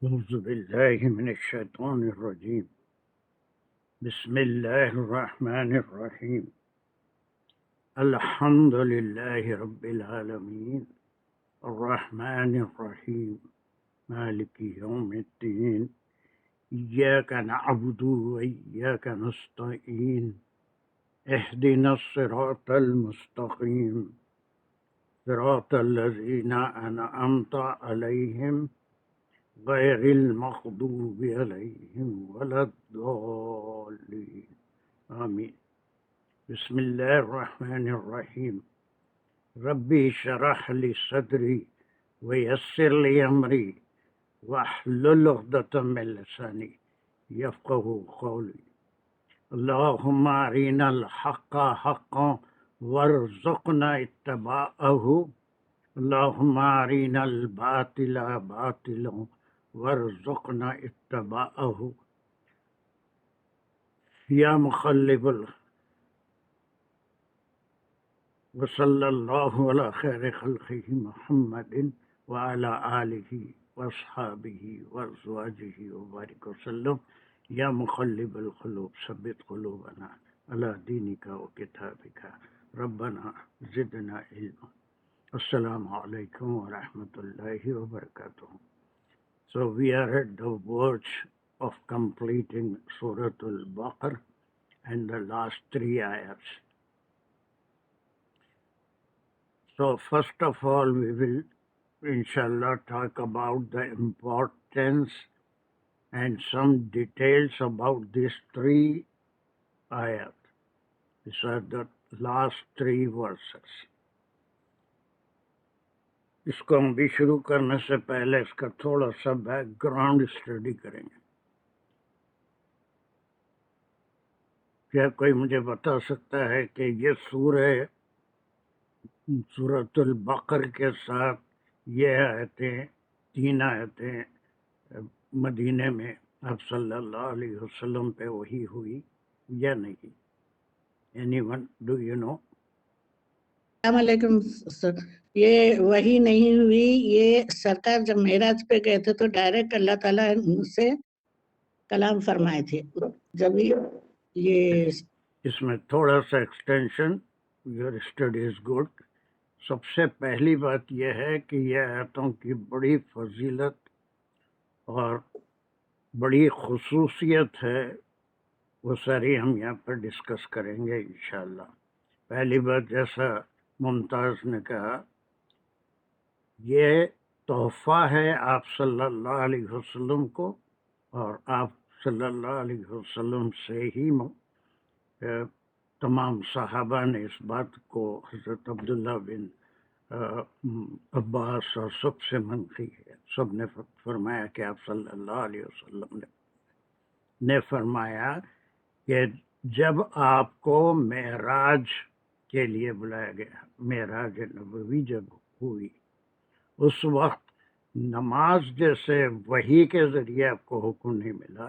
أعوذ بالله من الشيطان الرجيم. بسم الله الرحمن الرحيم. الحمد لله رب العالمين الرحمن الرحيم مالك يوم الدين إياك نعبد وإياك نستعين اهدنا الصراط المستقيم صراط الذين أنعمت عليهم غير المغضوب عليهم ولا الضالين آمين. بسم الله الرحمن الرحيم. ربي اشرح لي صدري ويسر لي أمري واحلل عقدة من لساني يفقه قولي. اللهم أرنا الحق حقا وارزقنا اتباعه. اللهم أرنا الباطل باطلا وارزقنا اتباعه. یا مقلب وصلی اللہ علی خیر خلقہ محمد وعلی آلہ واصحابہ وازواجہ وبارک وسلم. یا مقلب القلوب ثبت قلوبنا علی دینک وکتابک ربنا زدنا علما. السلام علیکم ورحمۃ اللہ وبرکاتہ. So we are at the verge of completing Surah Al-Baqarah and the last 3 ayats. So first of all, we will inshallah talk about the importance and some details about these 3 ayat. These are the last 3 verses. اس کو ہم بھی شروع کرنے سے پہلے اس کا تھوڑا سا بیک گراؤنڈ اسٹڈی کریں گے. کیا کوئی مجھے بتا سکتا ہے کہ یہ سورۃ البقر کے ساتھ یہ آیتیں 3 آیتیں مدینے میں آپ صلی اللہ علیہ وسلم پہ وحی ہوئی یا نہیں؟ Anyone do you know? السلام علیکم سر. یہ وہی نہیں ہوئی، یہ سرکار جب معراج پہ گئے تھے تو ڈائریکٹ اللہ تعالیٰ سے کلام فرمائے تھے. جب یہ اس میں تھوڑا سا extension, your study is good. سب سے پہلی بات یہ ہے کہ یہ آیتوں کی بڑی فضیلت اور بڑی خصوصیت ہے، وہ ساری ہم یہاں پر ڈسکس کریں گے انشاءاللہ. پہلی بات، جیسا ممتاز نے کہا، یہ تحفہ ہے آپ صلی اللہ علیہ وسلم کو، اور آپ صلی اللہ علیہ وسلم سے ہی تمام صحابہ نے اس بات کو حضرت عبداللہ بن عباس اور سب سے منقی ہے. سب نے فرمایا کہ آپ صلی اللہ علیہ وسلم نے فرمایا کہ جب آپ کو معراج کے لیے بلایا گیا، معراج نبوی جب ہوئی، اس وقت نماز جیسے وحی کے ذریعے آپ کو حکم نہیں ملا،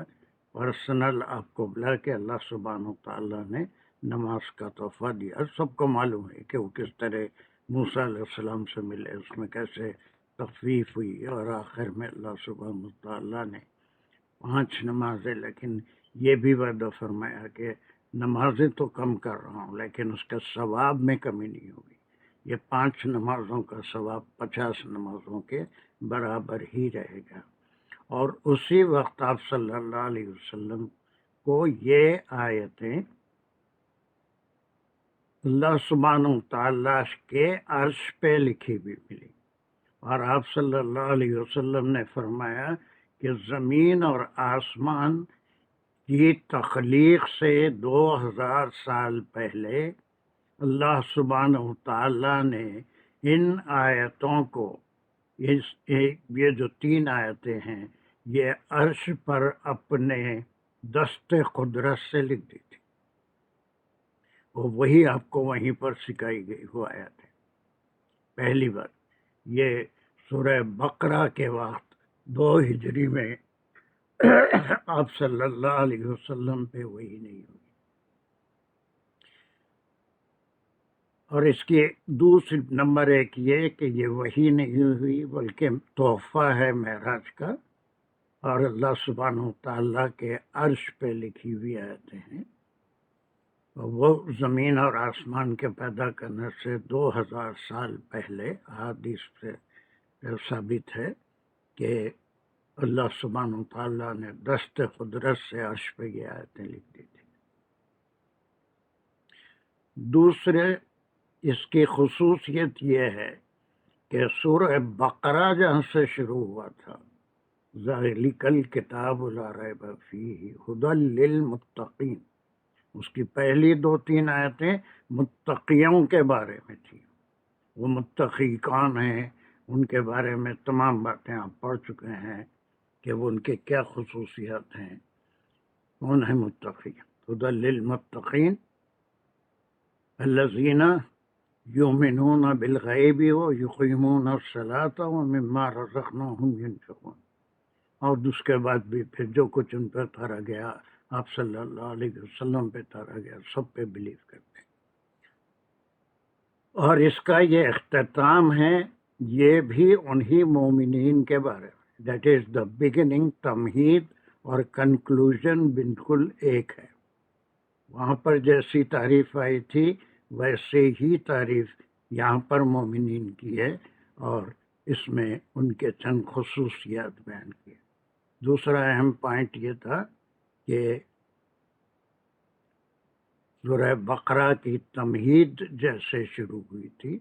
پرسنل آپ کو بلا کے اللہ سبحانہ وتعالیٰ نے نماز کا تحفہ دیا. سب کو معلوم ہے کہ وہ کس طرح موسیٰ علیہ السلام سے ملے، اس میں کیسے تخفیف ہوئی، اور آخر میں اللہ سبحانہ وتعالیٰ نے 5 نمازیں، لیکن یہ بھی وعدہ فرمایا کہ نمازیں تو کم کر رہا ہوں لیکن اس کا ثواب میں کمی نہیں ہوگی. یہ 5 نمازوں کا ثواب 50 نمازوں کے برابر ہی رہے گا. اور اسی وقت آپ صلی اللہ علیہ وسلم کو یہ آیتیں اللہ سبحانہ وتعالیٰ کے عرش پہ لکھی بھی ملی، اور آپ صلی اللہ علیہ وسلم نے فرمایا کہ زمین اور آسمان کی تخلیق سے 2000 سال پہلے اللہ سبحانہ وتعالیٰ نے ان آیتوں کو، یہ جو 3 آیتیں ہیں، یہ عرش پر اپنے دست قدرت سے لکھ دی تھی، اور وہی آپ کو وہیں پر سکھائی گئی وہ آیت ہے. پہلی بات یہ سورہ بقرہ کے وقت 2 ہجری میں آپ صلی اللہ علیہ وسلم پہ وہی نہیں ہوئی. اور اس کی دوسری نمبر 1 یہ کہ یہ وحی نہیں ہوئی بلکہ تحفہ ہے معراج کا. اور اللہ سبحانہ و تعالیٰ کے عرش پہ لکھی ہوئی آیتیں ہیں. وہ زمین اور آسمان کے پیدا کرنے سے 2000 سال پہلے احادیث سے ثابت ہے کہ اللہ سبحانہ و تعالیٰ نے دست قدرت سے عرش پہ یہ آیتیں لکھ دی تھی. دوسرے اس کی خصوصیت یہ ہے کہ سورہ بقرہ جہاں سے شروع ہوا تھا، ذالک الکتاب لا ریب فیہ ھدی للمتقین، اس کی پہلی 2-3 آیتیں متقیوں کے بارے میں تھی. وہ متقی کون ہیں، ان کے بارے میں تمام باتیں آپ پڑھ چکے ہیں کہ وہ ان کے کیا خصوصیات ہیں، کون ہیں متقی. ھدی للمتقین الذین یؤمنون بالغیب ویقیمون الصلاۃ ومما رزقناہم ینفقون. اور اس کے بعد بھی پھر جو کچھ ان پہ اتارا گیا، آپ صلی اللہ علیہ وسلم پہ اتارا گیا، سب پہ بلیو کرتے ہیں. اور اس کا یہ اختتام ہے، یہ بھی انہی مومنین کے بارے میں. That is the beginning. تمہید اور کنکلوژن بالکل ایک ہے. وہاں پر جیسی تعریف آئی تھی ویسے ہی تعریف یہاں پر مومنین کی ہے، اور اس میں ان کے چند خصوصیات بیان کیے. دوسرا اہم پوائنٹ یہ تھا کہ سورہ بقرہ کی تمہید جیسے شروع ہوئی تھی،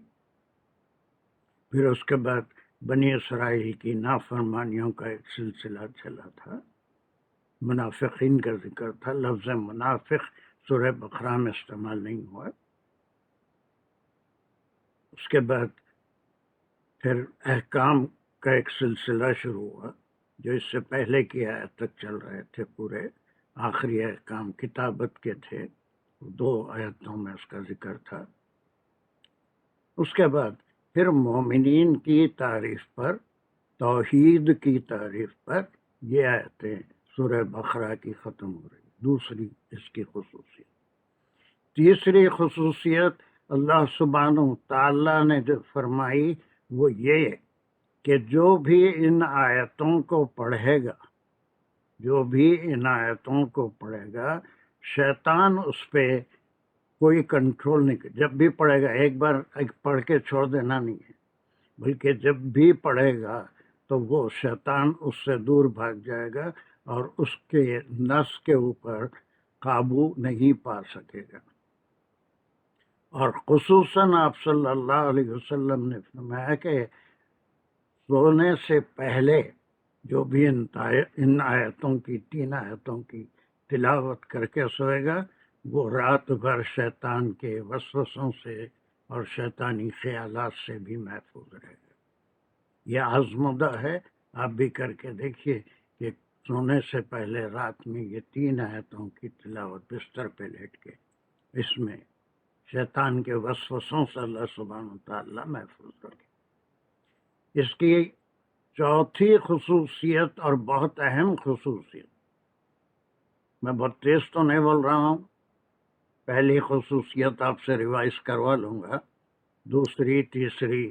پھر اس کے بعد بنی اسرائیل کی نافرمانیوں کا ایک سلسلہ چلا تھا، منافقین کا ذکر تھا. لفظ منافق سورہ بقرہ میں استعمال نہیں ہوا. اس کے بعد پھر احکام کا ایک سلسلہ شروع ہوا جو اس سے پہلے کی آیت تک چل رہے تھے. پورے آخری احکام کتابت کے تھے، 2 آیتوں میں اس کا ذکر تھا. اس کے بعد پھر مومنین کی تعریف پر، توحید کی تعریف پر یہ آیتیں سورہ بقرہ کی ختم ہو رہی. دوسری اس کی خصوصیت. تیسری خصوصیت اللہ سبحانہ و تعالیٰ نے جو فرمائی وہ یہ کہ جو بھی ان آیتوں کو پڑھے گا، جو بھی ان آیتوں کو پڑھے گا، شیطان اس پہ کوئی کنٹرول نہیں کرے. جب بھی پڑھے گا، ایک بار پڑھ کے چھوڑ دینا نہیں ہے، بلکہ جب بھی پڑھے گا تو وہ شیطان اس سے دور بھاگ جائے گا اور اس کے نفس کے اوپر قابو نہیں پا سکے گا. اور خصوصاً آپ صلی اللہ علیہ وسلم نے فرمایا کہ سونے سے پہلے جو بھی ان آیتوں کی 3 آیتوں کی تلاوت کر کے سوئے گا، وہ رات بھر شیطان کے وسوسوں سے اور شیطانی خیالات سے بھی محفوظ رہے گا. یہ آزمودہ ہے، آپ بھی کر کے دیکھیے کہ سونے سے پہلے رات میں یہ 3 آیتوں کی تلاوت بستر پہ لیٹ کے، اس میں شیطان کے وسوسوں سے اللہ سبحانہ و تعالیٰ محفوظ رکھے. اس کی چوتھی خصوصیت اور بہت اہم خصوصیت، میں بہت تیز تو نہیں بول رہا ہوں، پہلی خصوصیت آپ سے ریوائز کروا لوں گا، دوسری، تیسری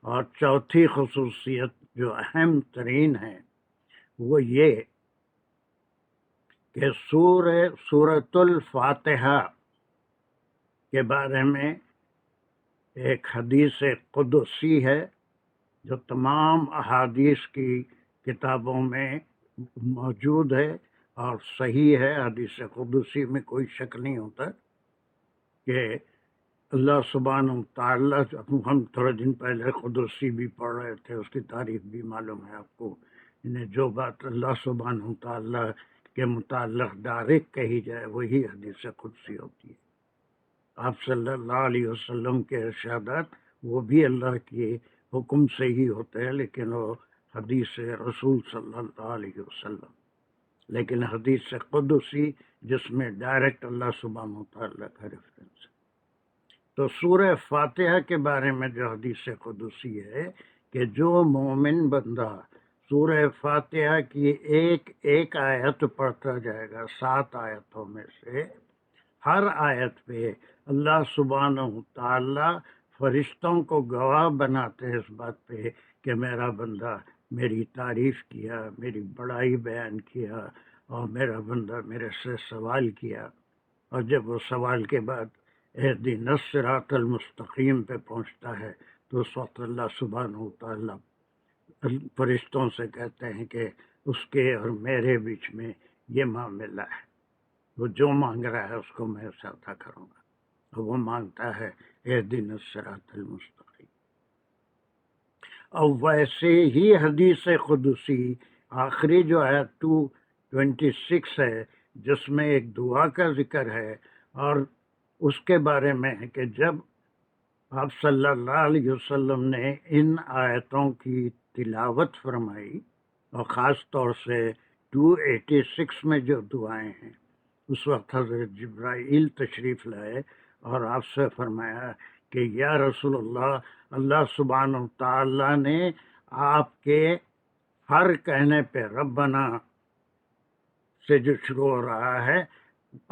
اور چوتھی خصوصیت جو اہم ترین ہے وہ یہ کہ سورۃ الفاتحہ کے بارے میں ایک حدیث قدسی ہے جو تمام احادیث کی کتابوں میں موجود ہے اور صحیح ہے. حدیث قدسی میں کوئی شک نہیں ہوتا کہ اللہ سبحانہ و تعالیٰ، ہم تھوڑے دن پہلے قدسی بھی پڑھ رہے تھے، اس کی تعریف بھی معلوم ہے آپ کو. انہیں جو بات اللہ سبحانہ و تعالیٰ کے متعلق ڈائریکٹ کہی جائے وہی حدیث قدسی ہوتی ہے. آپ صلی اللہ علیہ وسلم کے ارشادات وہ بھی اللہ کے حکم سے ہی ہوتے ہیں، لیکن وہ حدیث رسول صلی اللہ علیہ وسلم. لیکن حدیث قدسی جس میں ڈائریکٹ اللہ سبحانہ و تعالیٰ کا ریفرنس ہے. تو سورہ فاتحہ کے بارے میں جو حدیث قدسی ہے کہ جو مومن بندہ سورہ فاتحہ کی ایک آیت پڑھتا جائے گا 7 آیتوں میں سے، ہر آیت پہ اللہ سبحانہ و تعالیٰ فرشتوں کو گواہ بناتے ہیں اس بات پہ کہ میرا بندہ میری تعریف کیا، میری بڑائی بیان کیا، اور میرا بندہ میرے سے سوال کیا، اور جب وہ سوال کے بعد اہدنا الصراط المستقیم پہ پہنچتا ہے تو اس وقت اللہ سبحانہ و تعالیٰ فرشتوں سے کہتے ہیں کہ اس کے اور میرے بیچ میں یہ معاملہ ہے، وہ جو مانگ رہا ہے اس کو میں اسے عطا کروں گا، اور وہ مانگتا ہے اہدنا الصراط المستقیم۔ اور ویسے ہی حدیث قدسی آخری جو ہے 226 ہے، جس میں ایک دعا کا ذکر ہے، اور اس کے بارے میں ہے کہ جب آپ صلی اللہ علیہ وسلم نے ان آیتوں کی تلاوت فرمائی، اور خاص طور سے 286 میں جو دعائیں ہیں، اس وقت حضرت جبرائیل تشریف لائے اور آپ سے فرمایا کہ یا رسول اللہ، اللہ سبحانہ و تعالیٰ نے آپ کے ہر کہنے پہ ربنا سے جو شروع ہو رہا ہے،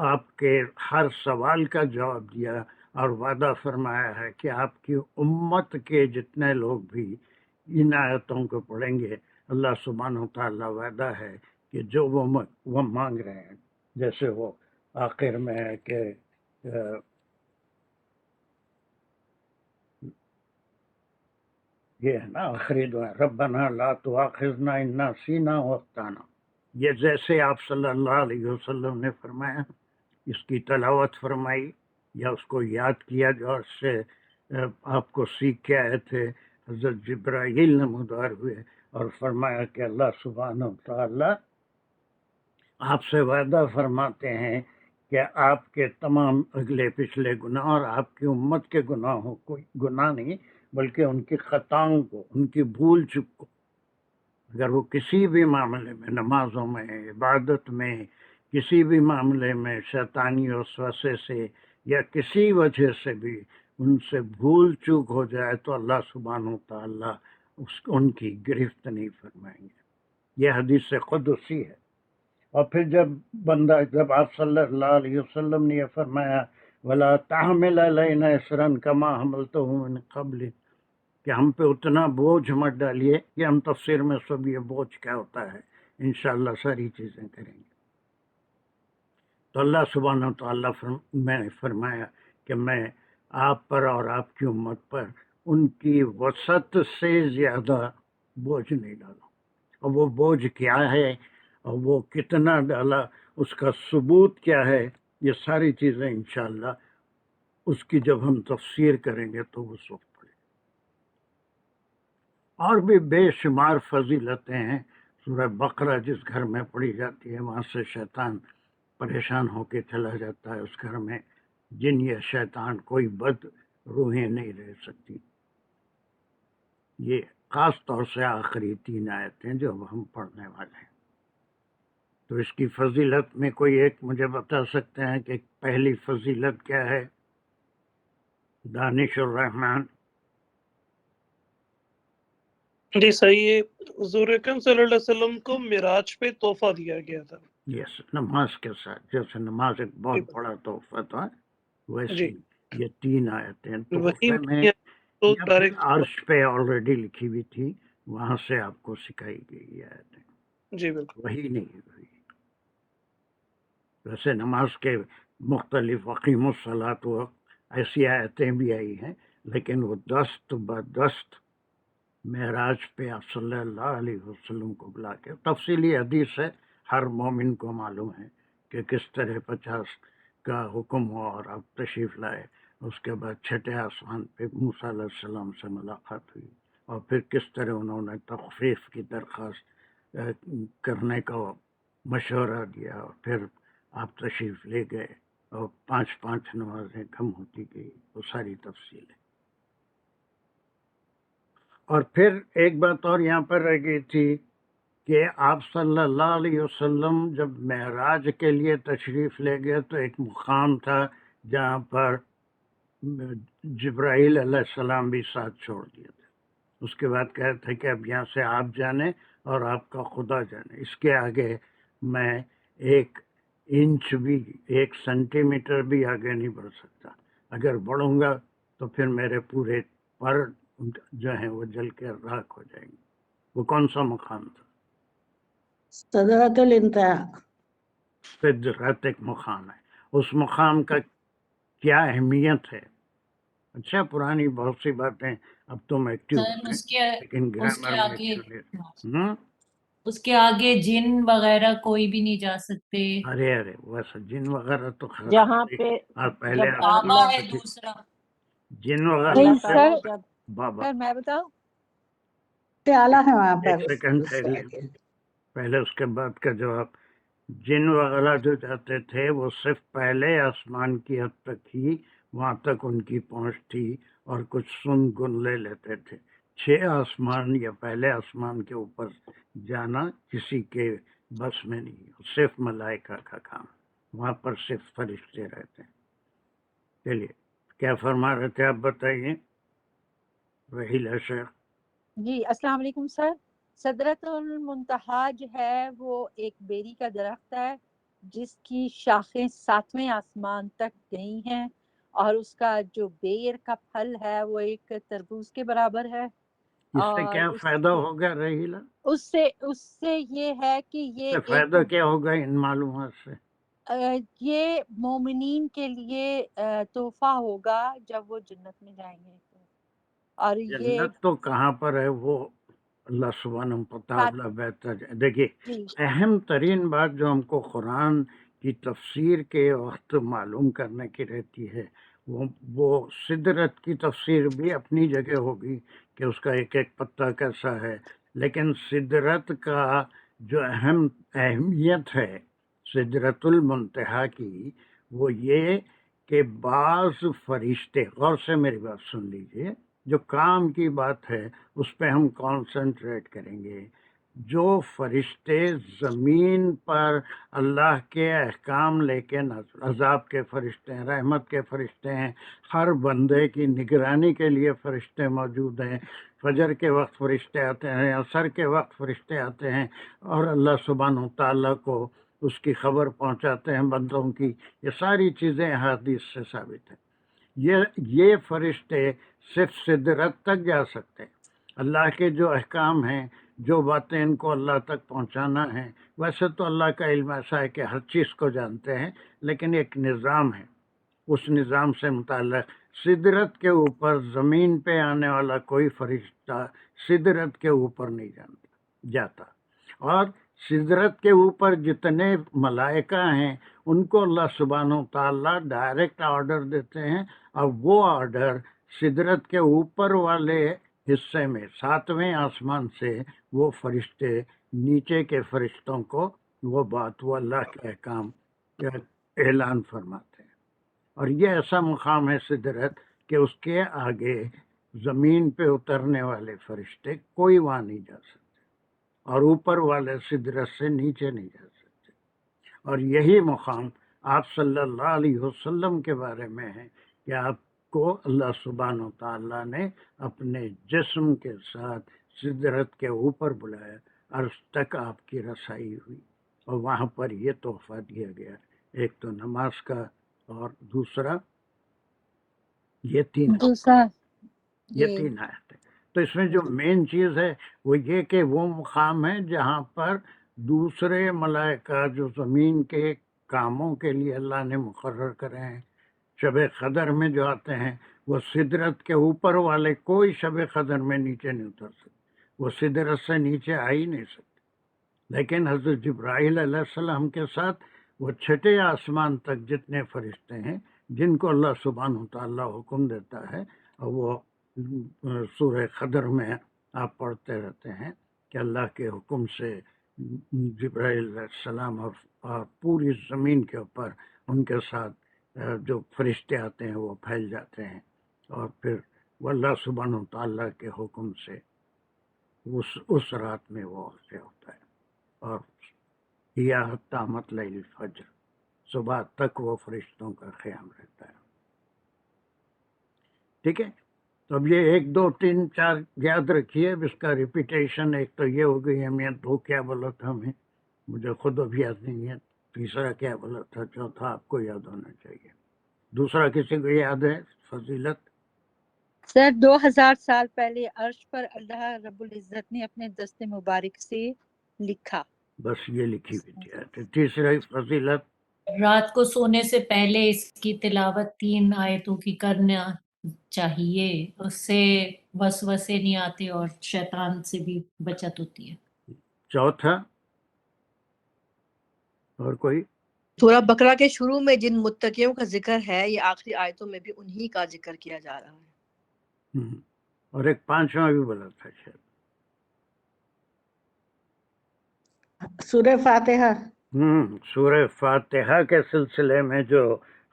آپ کے ہر سوال کا جواب دیا، اور وعدہ فرمایا ہے کہ آپ کی امت کے جتنے لوگ بھی ان آیتوں کو پڑھیں گے، اللہ سبحانہ و تعالیٰ وعدہ ہے کہ جو وہ مانگ رہے ہیں، جیسے وہ آخر میں ہے کہ یہ ہے نا آخری دعا، ربنا لا تؤاخذنا ان نسینا واخطانا، یہ جیسے آپ صلی اللہ علیہ وسلم نے فرمایا، اس کی تلاوت فرمائی یا اس کو یاد کیا جو اس سے آپ کو سیکھ کے آئے تھے، حضرت جبرائیل نمودار ہوئے اور فرمایا کہ اللہ سبحانہ و تعالی آپ سے وعدہ فرماتے ہیں کہ آپ کے تمام اگلے پچھلے گناہ اور آپ کی امت کے گناہوں کو، گناہ نہیں بلکہ ان کی خطاؤں کو، ان کی بھول چک کو، اگر وہ کسی بھی معاملے میں، نمازوں میں، عبادت میں، کسی بھی معاملے میں شیطانی وسوسے سے یا کسی وجہ سے بھی ان سے بھول چوک ہو جائے تو اللہ سبحانہ و تعالیٰ ان کی گرفت نہیں فرمائیں گے۔ یہ حدیث قدسی ہے۔ اور پھر جب آپ صلی اللہ علیہ وسلم نے یہ فرمایا وَلَا تَحْمِلْ عَلَيْنَا إِصْرًا كَمَا حَمَلْتَهُ مِنْ قَبْلِ، کہ ہم پہ اتنا بوجھ مت ڈالیے، کہ ہم تفسیر میں سب یہ بوجھ کیا ہوتا ہے انشاءاللہ ساری چیزیں کریں گے۔ تو اللہ سبحانہ و تعالیٰ میں نے فرمایا کہ میں آپ پر اور آپ کی امت پر ان کی وسعت سے زیادہ بوجھ نہیں ڈالا، اور وہ بوجھ کیا ہے اور وہ کتنا ڈالا، اس کا ثبوت کیا ہے، یہ ساری چیزیں انشاءاللہ اس کی جب ہم تفسیر کریں گے تو اس وقت پڑھیں۔ اور بھی بے شمار فضیلتیں ہیں۔ سورہ بقرہ جس گھر میں پڑھی جاتی ہے وہاں سے شیطان پریشان ہو کے چلا جاتا ہے، اس گھر میں جن یا شیطان کوئی بد روحیں نہیں رہ سکتی۔ یہ خاص طور سے آخری 3 آیتیں جو اب ہم پڑھنے والے ہیں، تو اس کی فضیلت میں کوئی ایک مجھے بتا سکتے ہیں کہ پہلی فضیلت کیا ہے؟ دانش الرحمن۔ جی صحیح ہے، حضور اکرم صلی اللہ علیہ وسلم کو معراج پہ تحفہ دیا گیا تھا۔ یس، نماز کے ساتھ، جیسے نماز ایک بہت بڑا تحفہ تھا، ویسے جی یہ 3 آیتیں وہی تحفے میں، تو یا پھر ڈائریکٹ، عرش پہ آلریڈی لکھی ہوئی تھی، وہاں سے آپ کو سکھائی گئی آیتیں، جی بالکل وہی نہیں ہوئی۔ ویسے نماز کے مختلف اقیم الصلاۃ و ایسی آیتیں بھی آئی ہیں، لیکن وہ دست بدست معراج پہ آپ صلی اللہ علیہ وسلم کو بلا کے، تفصیلی حدیث ہے، ہر مومن کو معلوم ہے کہ کس طرح 50 کا حکم ہوا اور آپ تشریف لائے، اس کے بعد 6 آسمان پہ موسیٰ علیہ السلام سے ملاقات ہوئی، اور پھر کس طرح انہوں نے تخفیف کی درخواست کرنے کا مشورہ دیا، اور پھر آپ تشریف لے گئے اور 5 نمازیں کم ہوتی گئی، وہ ساری تفصیل ہے۔ اور پھر ایک بات اور یہاں پر رہ گئی تھی کہ آپ صلی اللہ علیہ وسلم جب معراج کے لیے تشریف لے گئے تو ایک مقام تھا جہاں پر جبرائیل علیہ السلام بھی ساتھ چھوڑ دیے تھے، اس کے بعد کہے تھے کہ اب یہاں سے آپ جانے اور آپ کا خدا جانے، اس کے آگے میں 1 انچ بھی، 1 سینٹی میٹر بھی آگے نہیں بڑھ سکتا، اگر بڑھوں گا تو پھر میرے پورے پر جو ہیں وہ جل کے راکھ ہو جائیں گے، وہ کون سا مقام تھا؟ صدرۃ الانتہا. سدرت ایک مقام ہے، اس مقام کا کیا اہمیت ہے؟ اچھا پرانی بہت سی باتیں اب تم ایکٹیو سر ہیں، اس کے لیکن گرامر میں آگے ایکچولی اس کے آگے جن وغیرہ کوئی بھی نہیں جا سکتے. ارے ویسا جن وغیرہ تو جہاں پہ اور پہلے جب کعبہ ہے اللہ دوسرا. جن وغیرہ اللہ سے تعالیٰ جب بابا سر میں بتاؤں اعلیٰ ہے وہاں پر ایک سیکنڈ اس سے آگے. پہلے اس کے بعد کا جواب. جن وغیرہ جو جاتے تھے وہ صرف پہلے آسمان کی حد تک ہی وہاں تک ان کی پہنچ تھی اور کچھ سن گن لے لیتے تھے. 6 آسمان یا پہلے آسمان کے اوپر جانا کسی کے بس میں نہیں، صرف ملائکہ کا کام. وہاں پر صرف فرشتے رہتے ہیں. چلیے کیا فرما رہے تھے آپ بتائیے وحیل شیخ. جی السلام علیکم سر. صدرۃ المنتہا جو ہے وہ ایک بیری کا درخت ہے جس کی شاخیں 7ویں آسمان تک گئی ہیں، اور اس کا جو بیر کا پھل ہے وہ ایک تربوز کے برابر ہے. اس سے اور کیا فائدہ ہوگا رحیلہ؟ اس سے یہ ہے کہ اس یہ سے فائدہ کیا ہوگا ان معلومات سے؟ یہ مومنین کے لیے تحفہ ہوگا جب وہ جنت میں جائیں گے. اور یہ جنت تو کہاں پر ہے وہ اللہ سبحانہ وتعالی بہتر ہے. دیکھیے اہم ترین بات جو ہم کو قرآن کی تفسیر کے وقت معلوم کرنے کی رہتی ہے وہ سدرت کی تفسیر بھی اپنی جگہ ہوگی کہ اس کا ایک ایک پتا کیسا ہے، لیکن سدرت کا جو اہمیت ہے سدرت المنتہا کی وہ یہ کہ بعض فرشتے، غور سے میری بات سن لیجئے، جو کام کی بات ہے اس پہ ہم کانسنٹریٹ کریں گے. جو فرشتے زمین پر اللہ کے احکام لے کے عذاب کے فرشتے ہیں، رحمت کے فرشتے ہیں، ہر بندے کی نگرانی کے لیے فرشتے موجود ہیں. فجر کے وقت فرشتے آتے ہیں، عصر کے وقت فرشتے آتے ہیں اور اللہ سبحانہ تعالیٰ کو اس کی خبر پہنچاتے ہیں بندوں کی. یہ ساری چیزیں حدیث سے ثابت ہیں. یہ فرشتے صرف سدرت تک جا سکتے ہیں. اللہ کے جو احکام ہیں، جو باتیں ان کو اللہ تک پہنچانا ہے، ویسے تو اللہ کا علم ایسا ہے کہ ہر چیز کو جانتے ہیں، لیکن ایک نظام ہے، اس نظام سے متعلق سدرت کے اوپر زمین پہ آنے والا کوئی فرشتہ سدرت کے اوپر نہیں جاتا. اور سدرت کے اوپر جتنے ملائکہ ہیں ان کو اللہ سبحانہ و تعالیٰ ڈائریکٹ آرڈر دیتے ہیں، اور وہ آرڈر سدرت کے اوپر والے حصے میں 7ویں آسمان سے وہ فرشتے نیچے کے فرشتوں کو وہ بات وہ اللہ کے احکام اعلان فرماتے ہیں. اور یہ ایسا مقام ہے سدرت کہ اس کے آگے زمین پہ اترنے والے فرشتے کوئی وہاں نہیں جا سکتے، اور اوپر والے سدرت سے نیچے نہیں جا سکتے. اور یہی مقام آپ صلی اللہ علیہ وسلم کے بارے میں ہے کہ آپ کو اللہ سبحانہ و تعالیٰ نے اپنے جسم کے ساتھ سدرت کے اوپر بلایا، عرش تک آپ کی رسائی ہوئی، اور وہاں پر یہ تحفہ دیا گیا. ایک تو نماز کا، اور دوسرا یہ تین آیت ہے. تو اس میں جو مین چیز ہے وہ یہ کہ وہ مقام ہے جہاں پر دوسرے ملائکہ جو زمین کے کاموں کے لیے اللہ نے مقرر کرے ہیں، شب قدر میں جو آتے ہیں وہ سدرت کے اوپر والے کوئی شب قدر میں نیچے نہیں اتر سکتے، وہ سدرت سے نیچے آ ہی نہیں سکتے. لیکن حضرت جبرائیل علیہ السلام کے ساتھ وہ 6 آسمان تک جتنے فرشتے ہیں جن کو اللہ سبحانہ تعالیٰ حکم دیتا ہے، اور وہ سورہ قدر میں آپ پڑھتے رہتے ہیں کہ اللہ کے حکم سے جبرائیل علیہ السلام اور پوری زمین کے اوپر ان کے ساتھ جو فرشتے آتے ہیں وہ پھیل جاتے ہیں، اور پھر وہ اللہ سبحانہ تعالیٰ کے حکم سے اس رات میں وہ واقع ہوتا ہے. اور یا حتی مطلع الفجر، صبح تک وہ فرشتوں کا قیام رہتا ہے. ٹھیک ہے، تو اب یہ 1 2 3 4 یاد رکھیے. اب اس کا ریپیٹیشن ایک تو یہ ہو گئی اہمیت. 2 کیا بولا تھا ہمیں، مجھے خود اب یاد نہیں ہے. تیسرا کیا بولا تھا، چوتھا آپ کو یاد ہونا چاہیے. دوسرا کسی کو یاد ہے؟ فضیلت سر 2000 سال پہلے عرش پر اللہ رب العزت نے اپنے دست مبارک سے لکھا. بس یہ لکھی ہوئی تھی آیت. تیسری فضیلت رات کو سونے سے پہلے اس کی تلاوت 3 آیتوں کی کرنا چاہیے، اس سے وسوسے نہیں آتے اور شیطان سے بھی بچت ہوتی ہے. چوتھا اور کوئی سورہ بقرہ کے شروع میں جن متقیوں کا ذکر ہے یہ آخری آیتوں میں بھی انہی کا ذکر کیا جا رہا ہے. اور ایک پانچواں بھی بولا تھا شاید. سورہ فاتحہ. سورہ فاتحہ کے سلسلے میں جو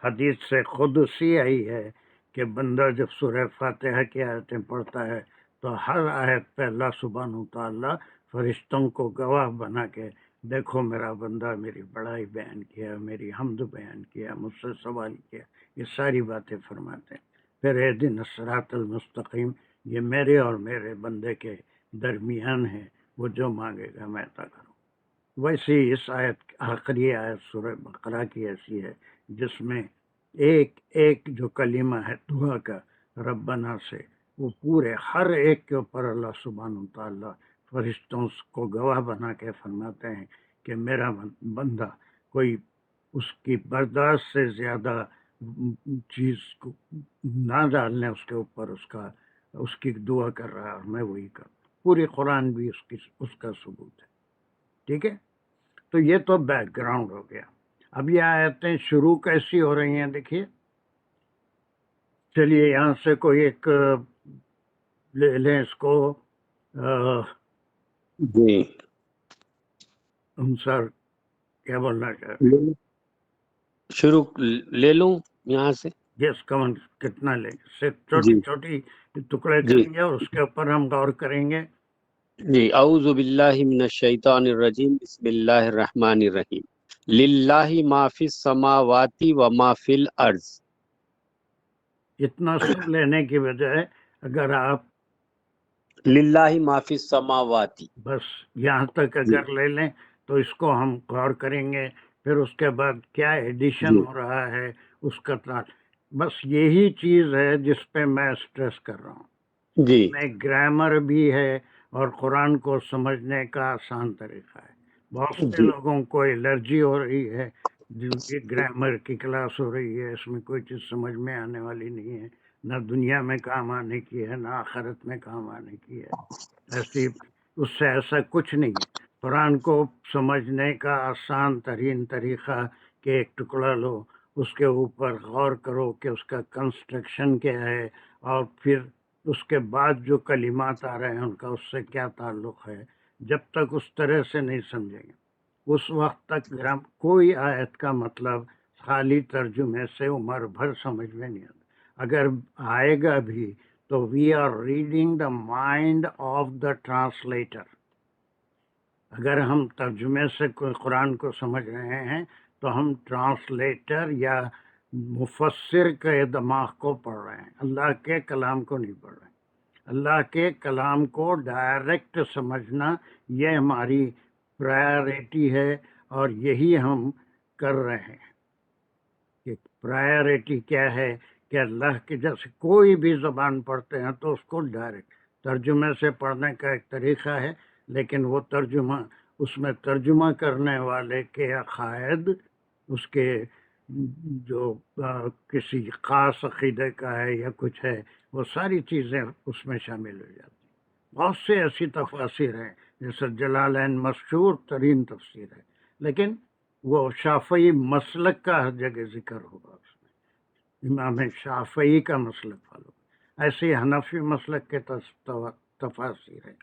حدیث سے قدسی آئی ہے کہ بندہ جب سورہ فاتحہ کی آیتیں پڑھتا ہے تو ہر آیت پہ اللہ سبحانہ وتعالیٰ فرشتوں کو گواہ بنا کے دیکھو میرا بندہ میری بڑائی بیان کیا، میری حمد بیان کیا، مجھ سے سوال کیا، یہ ساری باتیں فرماتے ہیں. پھر اہدنا الصراط المستقیم، یہ میرے اور میرے بندے کے درمیان ہے، وہ جو مانگے گا میں عطا کروں. ویسے اس آیت آخری آیت سورہ بقرہ کی ایسی ہے جس میں ایک ایک جو کلمہ ہے دعا کا ربنا سے، وہ پورے ہر ایک کے اوپر اللہ سبحانہ وتعالیٰ فرشتوں کو گواہ بنا کے فرماتے ہیں کہ میرا بندہ کوئی اس کی برداشت سے زیادہ چیز کو نہ ڈالنے اس کے اوپر اس کی دعا کر رہا ہے اور میں وہی کروں. پوری قرآن بھی اس کا ثبوت ہے. ٹھیک ہے، تو یہ تو بیک گراؤنڈ ہو گیا. اب یہ آیتیں شروع کیسی ہو رہی ہیں دیکھیے. چلیے یہاں سے کوئی ایک لے لیں اس کو. جی سر کیا بولنا چاہتے شروع لے لوں یہاں سے. جس کمن کتنا لیں گے؟ صرف چھوٹی جی چھوٹی ٹکڑے جی کریں گے اور اس کے اوپر ہم غور کریں گے. جی اعوذ باللہ من الشیطان الرجیم بسم اللہ الرحمن الرحیم. للہ ما فی السماوات و ما فی الارض. اتنا سب لینے کی بجائے اگر آپ للہ ما فی السماوات. بس یہاں تک جی اگر لے لیں تو اس کو ہم غور کریں گے. پھر اس کے بعد کیا ایڈیشن جی ہو رہا ہے اس کا بس یہی چیز ہے جس پہ میں اسٹریس کر رہا ہوں. جی میں گرامر بھی ہے اور قرآن کو سمجھنے کا آسان طریقہ ہے. بہت سے جی لوگوں کو الرجی ہو رہی ہے، جن کی گرامر کی کلاس ہو رہی ہے، اس میں کوئی چیز سمجھ میں آنے والی نہیں ہے، نہ دنیا میں کام آنے کی ہے نہ آخرت میں کام آنے کی ہے. ایسی اس سے ایسا کچھ نہیں ہے. قرآن کو سمجھنے کا آسان ترین طریقہ کہ ایک ٹکڑا لو، اس کے اوپر غور کرو کہ اس کا کنسٹرکشن کیا ہے، اور پھر اس کے بعد جو کلمات آ رہے ہیں ان کا اس سے کیا تعلق ہے. جب تک اس طرح سے نہیں سمجھیں گے اس وقت تک کوئی آیت کا مطلب خالی ترجمے سے عمر بھر سمجھ میں نہیں آتا. اگر آئے گا بھی تو we are reading the mind of the translator. اگر ہم ترجمے سے کوئی قرآن کو سمجھ رہے ہیں تو ہم ٹرانسلیٹر یا مفسر کے دماغ کو پڑھ رہے ہیں، اللہ کے کلام کو نہیں پڑھ رہے ہیں. اللہ کے کلام کو ڈائریکٹ سمجھنا یہ ہماری پرائرٹی ہے اور یہی ہم کر رہے ہیں. کہ پرائرٹی کیا ہے کہ اللہ کے جیسے کوئی بھی زبان پڑھتے ہیں تو اس کو ڈائریکٹ ترجمے سے پڑھنے کا ایک طریقہ ہے، لیکن وہ ترجمہ اس میں ترجمہ کرنے والے کے عقائد، اس کے جو کسی خاص عقیدے کا ہے یا کچھ ہے، وہ ساری چیزیں اس میں شامل ہو جاتی ہیں. بہت سے ایسی تفاسیر ہیں جیسے جلالین مشہور ترین تفسیر ہے، لیکن وہ شافعی مسلک کا ہر جگہ ذکر ہوگا اس میں، امام شافعی کا مسلک فالو. ایسے ہی حنفی مسلک کے تفاسیر ہیں،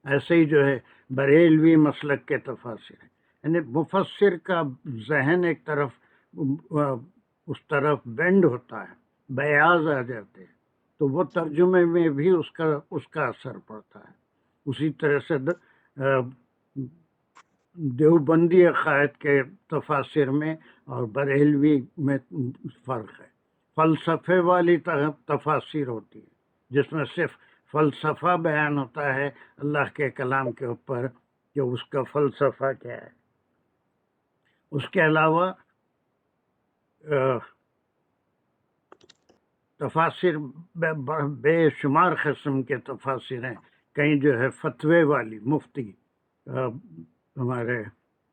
ایسے ہی جو ہے بریلوی مسلک کے تفاسیر ہیں. یعنی مفسر کا ذہن ایک طرف اس طرف بینڈ ہوتا ہے، بیاض آ جاتے ہیں تو وہ ترجمے میں بھی اس کا اثر پڑتا ہے. اسی طرح سے دیوبندی عقائد کے تفاسیر میں اور بریلوی میں فرق ہے. فلسفے والی تفاسیر ہوتی ہے جس میں صرف فلسفہ بیان ہوتا ہے اللہ کے کلام کے اوپر کہ اس کا فلسفہ کیا ہے. اس کے علاوہ تفاسیر بے شمار قسم کے تفاسیر ہیں. کہیں جو ہے فتوے والی مفتی ہمارے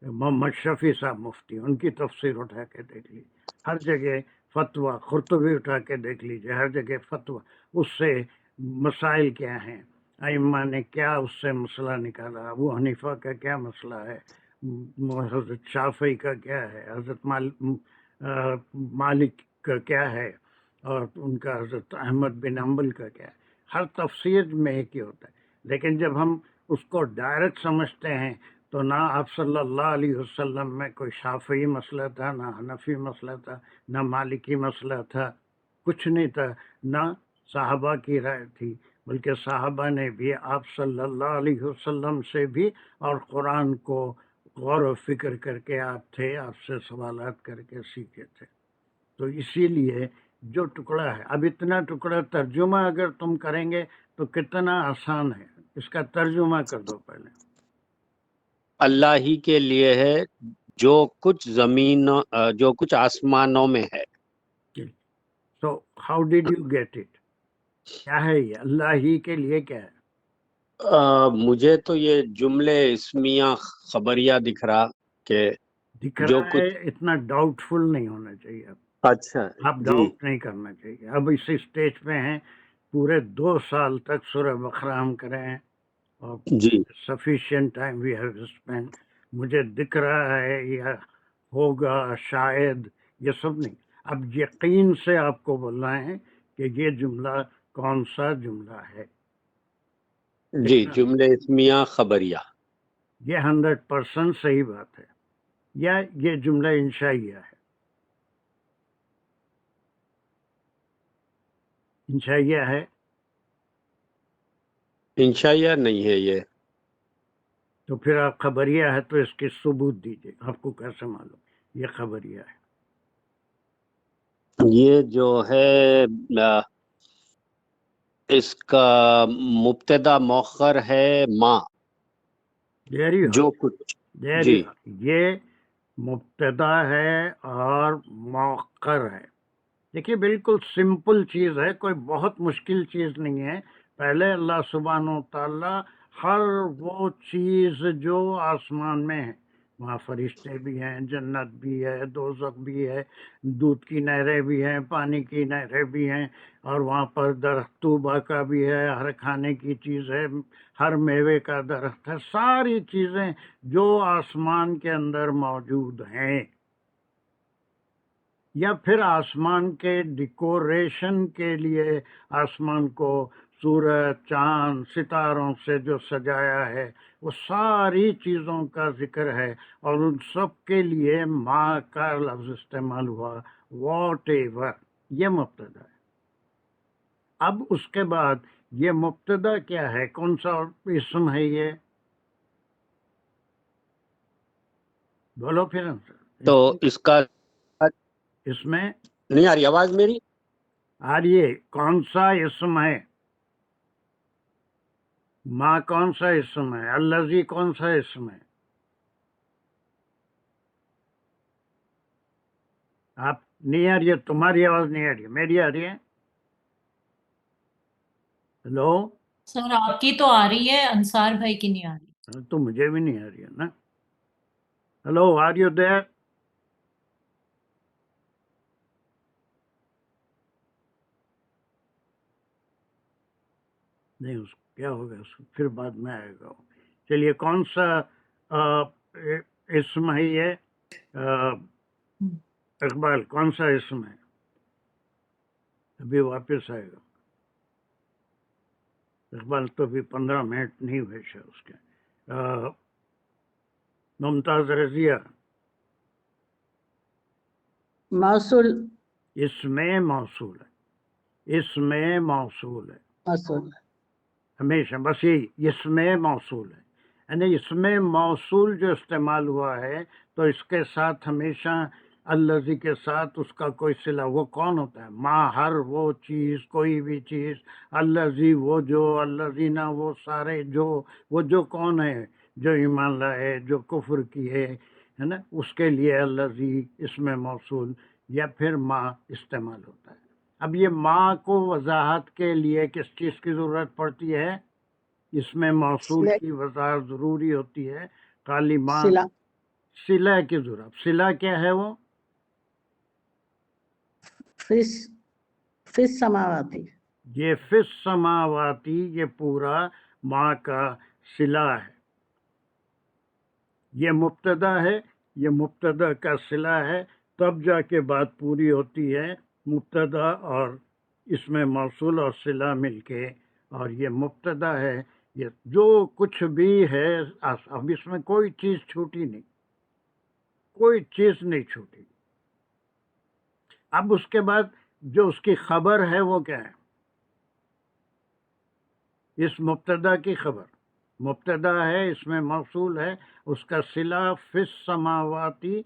محمد شفیع صاحب مفتی، ان کی تفسیر اٹھا کے دیکھ لیجیے، ہر جگہ فتویٰ. قرطبی اٹھا کے دیکھ لیجیے، ہر جگہ فتویٰ. اس سے مسائل کیا ہیں، ائمہ نے کیا اس سے مسئلہ نکالا، ابو حنیفہ کا کیا مسئلہ ہے، حضرت شافعی کا کیا ہے، حضرت مالک کا کیا ہے، اور ان کا حضرت احمد بن حنبل کا کیا ہے. ہر تفسیر میں ایک ہی ہوتا ہے. لیکن جب ہم اس کو ڈائریکٹ سمجھتے ہیں تو نہ آپ صلی اللہ علیہ وسلم میں کوئی شافعی مسئلہ تھا، نہ حنفی مسئلہ تھا، نہ مالکی مسئلہ تھا، کچھ نہیں تھا. نہ صحابہ کی رائے تھی، بلکہ صحابہ نے بھی آپ صلی اللہ علیہ وسلم سے بھی اور قرآن کو غور و فکر کر کے آپ سے سوالات کر کے سیکھے تھے. تو اسی لیے جو ٹکڑا ہے، اب اتنا ٹکڑا ترجمہ اگر تم کریں گے تو کتنا آسان ہے. اس کا ترجمہ کر دو پہلے. اللہ ہی کے لیے ہے جو کچھ جو کچھ آسمانوں میں ہے. So how did you get it? کیا ہے یہ اللہ ہی کے لیے؟ کیا ہے؟ مجھے تو یہ جملے اسمیہ خبریہ دکھ رہا کہ دکھ جو رہا ہے. کچھ. اتنا ڈاؤٹ فل نہیں ہونا چاہیے. اچھا آپ جی ڈاؤٹ نہیں کرنا چاہیے. اب اسی اسٹیج پہ ہیں، پورے 2 سال تک سورہ بقرہ ہم کرے ہیں اور جی sufficient time we have spend. مجھے دکھ رہا ہے یا ہوگا شاید، یہ سب نہیں. اب یقین سے آپ کو بولنا ہے کہ یہ جملہ کون سا جملہ ہے. جی جملے اسمیہ خبریہ. یہ 100% صحیح بات ہے، یا یہ جملہ انشائیہ ہے. انشائیہ ہے. انشائیہ نہیں ہے یہ. تو پھر آپ خبریہ ہے تو اس کے ثبوت دیجیے. آپ کو کیسے معلوم یہ خبریہ ہے؟ یہ جو ہے اس کا مبتدا مؤخر ہے ما. جو کچھ. جی یہ مبتدا ہے اور مؤخر ہے. دیکھیے بالکل سمپل چیز ہے، کوئی بہت مشکل چیز نہیں ہے. پہلے اللہ سبحانہ و تعالیٰ ہر وہ چیز جو آسمان میں ہے، وہاں فرشتے بھی ہیں، جنت بھی ہے، دوزخ بھی ہے، دودھ کی نہریں بھی ہیں، پانی کی نہریں بھی ہیں، اور وہاں پر درخت طوبہ کا بھی ہے، ہر کھانے کی چیز ہے، ہر میوے کا درخت ہے. ساری چیزیں جو آسمان کے اندر موجود ہیں، یا پھر آسمان کے ڈیکوریشن کے لیے آسمان کو سورج، چاند، ستاروں سے جو سجایا ہے، وہ ساری چیزوں کا ذکر ہے. اور ان سب کے لیے ما کا لفظ استعمال ہوا، واٹ ایور. یہ مبتدا ہے. اب اس کے بعد یہ مبتدا کیا ہے؟ کون سا اسم ہے یہ؟ بولو پھر. تو اس کا اس میں نہیں آ رہی آواز میری؟ آ رہی ہے. کون سا اسم ہے؟ ماں کون سا اسم ہے؟ الذی کون سا اسم ہے؟ آپ نہیں آ رہی ہے؟ تمہاری آواز نہیں آ رہی ہے، میری آ رہی ہے. ہلو. سر آپ کی تو آ رہی ہے، انصار بھائی کی نہیں آ رہی. تو مجھے بھی نہیں آ رہی ہے نا. Hello, are you there? نہیں، اس کیا ہوگا، اس پھر بعد میں آئے گا. چلیے، کون سا اسم ہے یہ؟ اقبال کون سا اسم ہے؟ ابھی واپس آئے گا. اقبال تو ابھی 15 منٹ نہیں ہوئے شاید اس کے. ممتاز رضیہ. موصول. اس میں موصول ہے، اس میں موصول ہے موصول. ہمیشہ. بس یہی اس میں موصول ہے. یعنی اس میں موصول جو استعمال ہوا ہے تو اس کے ساتھ ہمیشہ الذی کے ساتھ اس کا کوئی صلہ. وہ کون ہوتا ہے؟ ما، ہر وہ چیز، کوئی بھی چیز. الذی وہ جو، الذین وہ سارے جو. وہ جو کون ہے؟ جو ایمان لائے، جو کفر کیے، ہے نا، اس کے لیے الذی اس میں موصول یا پھر ما استعمال ہوتا ہے. اب یہ ما کو وضاحت کے لیے کس چیز کی ضرورت پڑتی ہے؟ اس میں موصول صلہ کی وضاحت ضروری ہوتی ہے، خالی ما صلہ صلہ کی ضرورت. صلہ کیا ہے وہ؟ فی السماواتی. یہ فی السماواتی، یہ پورا ما کا صلہ ہے. یہ مبتدا ہے، یہ مبتدا کا صلہ ہے، تب جا کے بات پوری ہوتی ہے. مبتدا اور اس میں موصول اور صلہ مل کے، اور یہ مبتدا ہے. یہ جو کچھ بھی ہے اب اس میں کوئی چیز چھوٹی نہیں، کوئی چیز نہیں چھوٹی. اب اس کے بعد جو اس کی خبر ہے وہ کیا ہے؟ اس مبتدا کی خبر، مبتدا ہے، اس میں موصول ہے، اس کا صلہ فی السماواتی.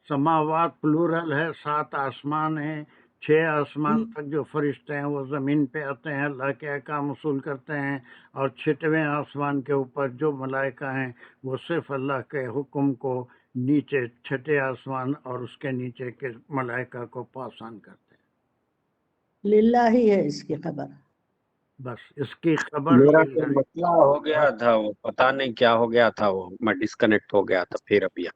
سماوات پلورل ہے، 7 آسمان ہیں، 6 آسمان تک جو فرشتے ہیں وہ زمین پہ آتے ہیں، اللہ کے احکام وصول کرتے ہیں، اور 6ویں آسمان کے اوپر جو ملائکہ ہیں وہ صرف اللہ کے حکم کو نیچے 6 آسمان اور اس کے نیچے کے ملائکہ کو پاسان کرتے ہیں. للہ ہی ہے اس کی خبر. بس اس کی خبر میرا للہ. تو مسئلہ ہو گیا تھا، وہ پتہ نہیں کیا ہو گیا تھا، وہ میں ڈسکنیکٹ ہو گیا تھا پھر ابھی.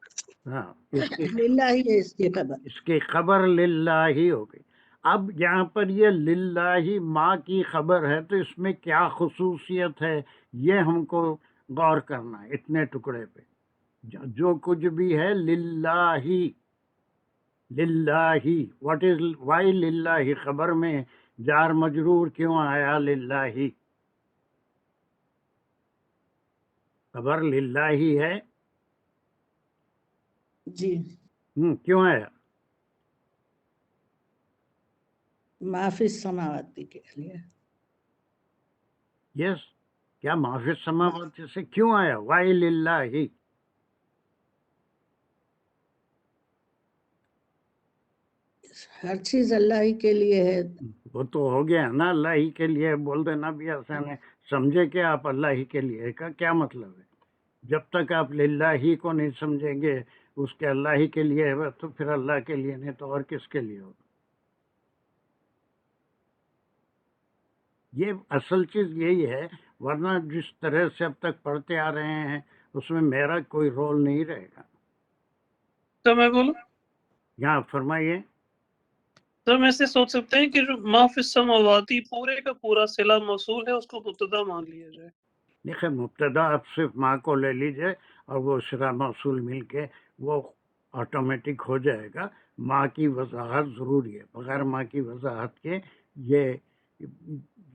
ہاں، اس کی للہ ہی ہے اس کی خبر. اس کی خبر للہ ہی ہو گئی. اب یہاں پر یہ للہ ما کی خبر ہے تو اس میں کیا خصوصیت ہے، یہ ہم کو غور کرنا ہے اتنے ٹکڑے پہ. جو کچھ بھی ہے للہ، للہ. واٹ از وائی للہ؟ خبر میں جار مجرور کیوں آیا للہ؟ خبر للہ ہے. جی، کیوں آیا؟ ما فی السماواتی کے لیے. یس، کیا معافی السماوات سے کیوں آیا؟ وائی للہ. ہر چیز اللہ ہی کے لیے ہے. وہ تو ہو گیا نا، اللہ ہی کے لیے بول دینا بھی آسان ہے. سمجھے کہ آپ اللہ ہی کے لیے کا کیا مطلب ہے؟ جب تک آپ للہ ہی کو نہیں سمجھیں گے اس کے اللہ ہی کے لیے ہے تو پھر اللہ کے لیے نہیں تو اور کس کے لیے ہوگا؟ یہ اصل چیز یہی ہے، ورنہ جس طرح سے اب تک پڑھتے آ رہے ہیں اس میں میرا کوئی رول نہیں رہے گا. تو میں بولوں یہاں فرمائیے. تو ہم ایسے سوچ سکتے ہیں کہ جو ما فی السماواتی پورے کا پورا صلہ موصول ہے اس کو مبتدا مان لیا جائے. دیکھیں، مبتدا آپ صرف ماں کو لے لیجئے اور وہ صلہ موصول مل کے وہ آٹومیٹک ہو جائے گا. ماں کی وضاحت ضروری ہے، بغیر ماں کی وضاحت کے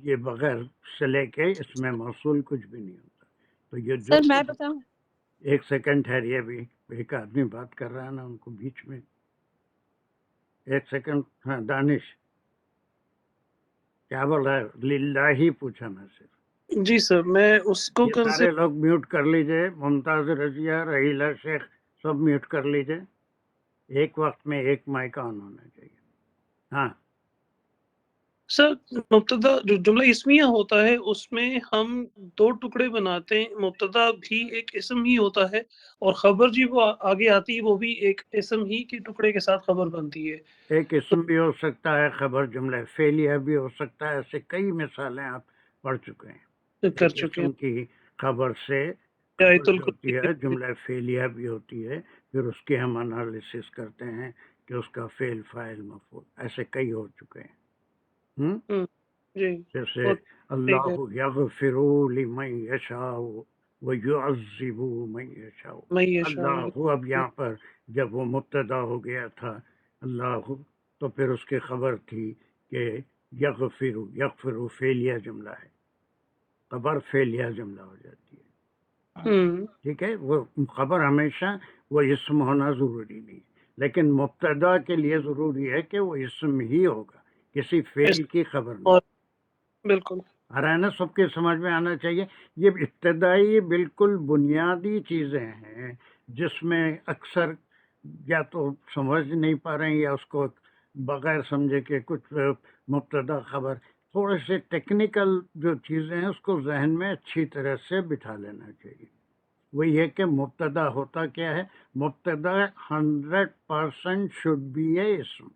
یہ بغیر صلے کے اس میں موصول کچھ بھی نہیں ہوتا. تو یہ جو سر میں بتاؤں، ایک سیکنڈ ٹھہریے، بھی ایک آدمی بات کر رہا ہے نا، ان کو بیچ میں ایک سیکنڈ. ہاں دانش کیا بول رہا ہے؟ للہ ہی پوچھا میں صرف. جی سر، میں اس کو یہ سارے لوگ میوٹ کر لیجئے، ممتاز رضیہ، رحیلہ شیخ سب میوٹ کر لیجئے. ایک وقت میں ایک مائک آن ہونا چاہیے. ہاں سر مبتدا جو جملہ اسمیہ ہوتا ہے اس میں ہم 2 ٹکڑے بناتے ہیں. مبتدا بھی ایک اسم ہی ہوتا ہے اور خبر جی وہ آگے آتی ہے وہ بھی ایک اسم ہی کے ٹکڑے کے ساتھ خبر بنتی ہے. ایک اسم بھی ہو سکتا ہے، خبر جملہ فعلیہ بھی ہو سکتا ہے. ایسے کئی مثالیں آپ پڑھ چکے ہیں. کر ایک چکے ہیں. اسم کی خبر سے آیت خبر جو الکرسی ہوتی ہے جملہ فعلیہ بھی ہوتی ہے، پھر اس کی ہم انالیسس کرتے ہیں کہ اس کا فعل فاعل مفعول. ایسے کئی ہو چکے ہیں. جی جیسے اللہ یغفر لمن یشاء ویعذب من یشاء. میں یہ اللہ، اب یہاں پر جب وہ مبتدا ہو گیا تھا اللہ، تو پھر اس کی خبر تھی کہ یغفر فعلیہ جملہ ہے، خبر فعلیہ جملہ ہو جاتی ہے. ٹھیک ہے، وہ خبر ہمیشہ وہ اسم ہونا ضروری نہیں، لیکن مبتدا کے لیے ضروری ہے کہ وہ اسم ہی ہوگا، کسی فعل کی خبر نہیں. بالکل آ رہا ہے نا؟ سب کے سمجھ میں آنا چاہیے. یہ ابتدائی بالکل بنیادی چیزیں ہیں جس میں اکثر یا تو سمجھ نہیں پا رہے ہیں یا اس کو بغیر سمجھے کہ کچھ مبتدا خبر، تھوڑے سے ٹیکنیکل جو چیزیں ہیں اس کو ذہن میں اچھی طرح سے بٹھا لینا چاہیے. وہ یہ کہ مبتدا ہوتا کیا ہے؟ مبتدا 100% شوڈ بی اے اسم،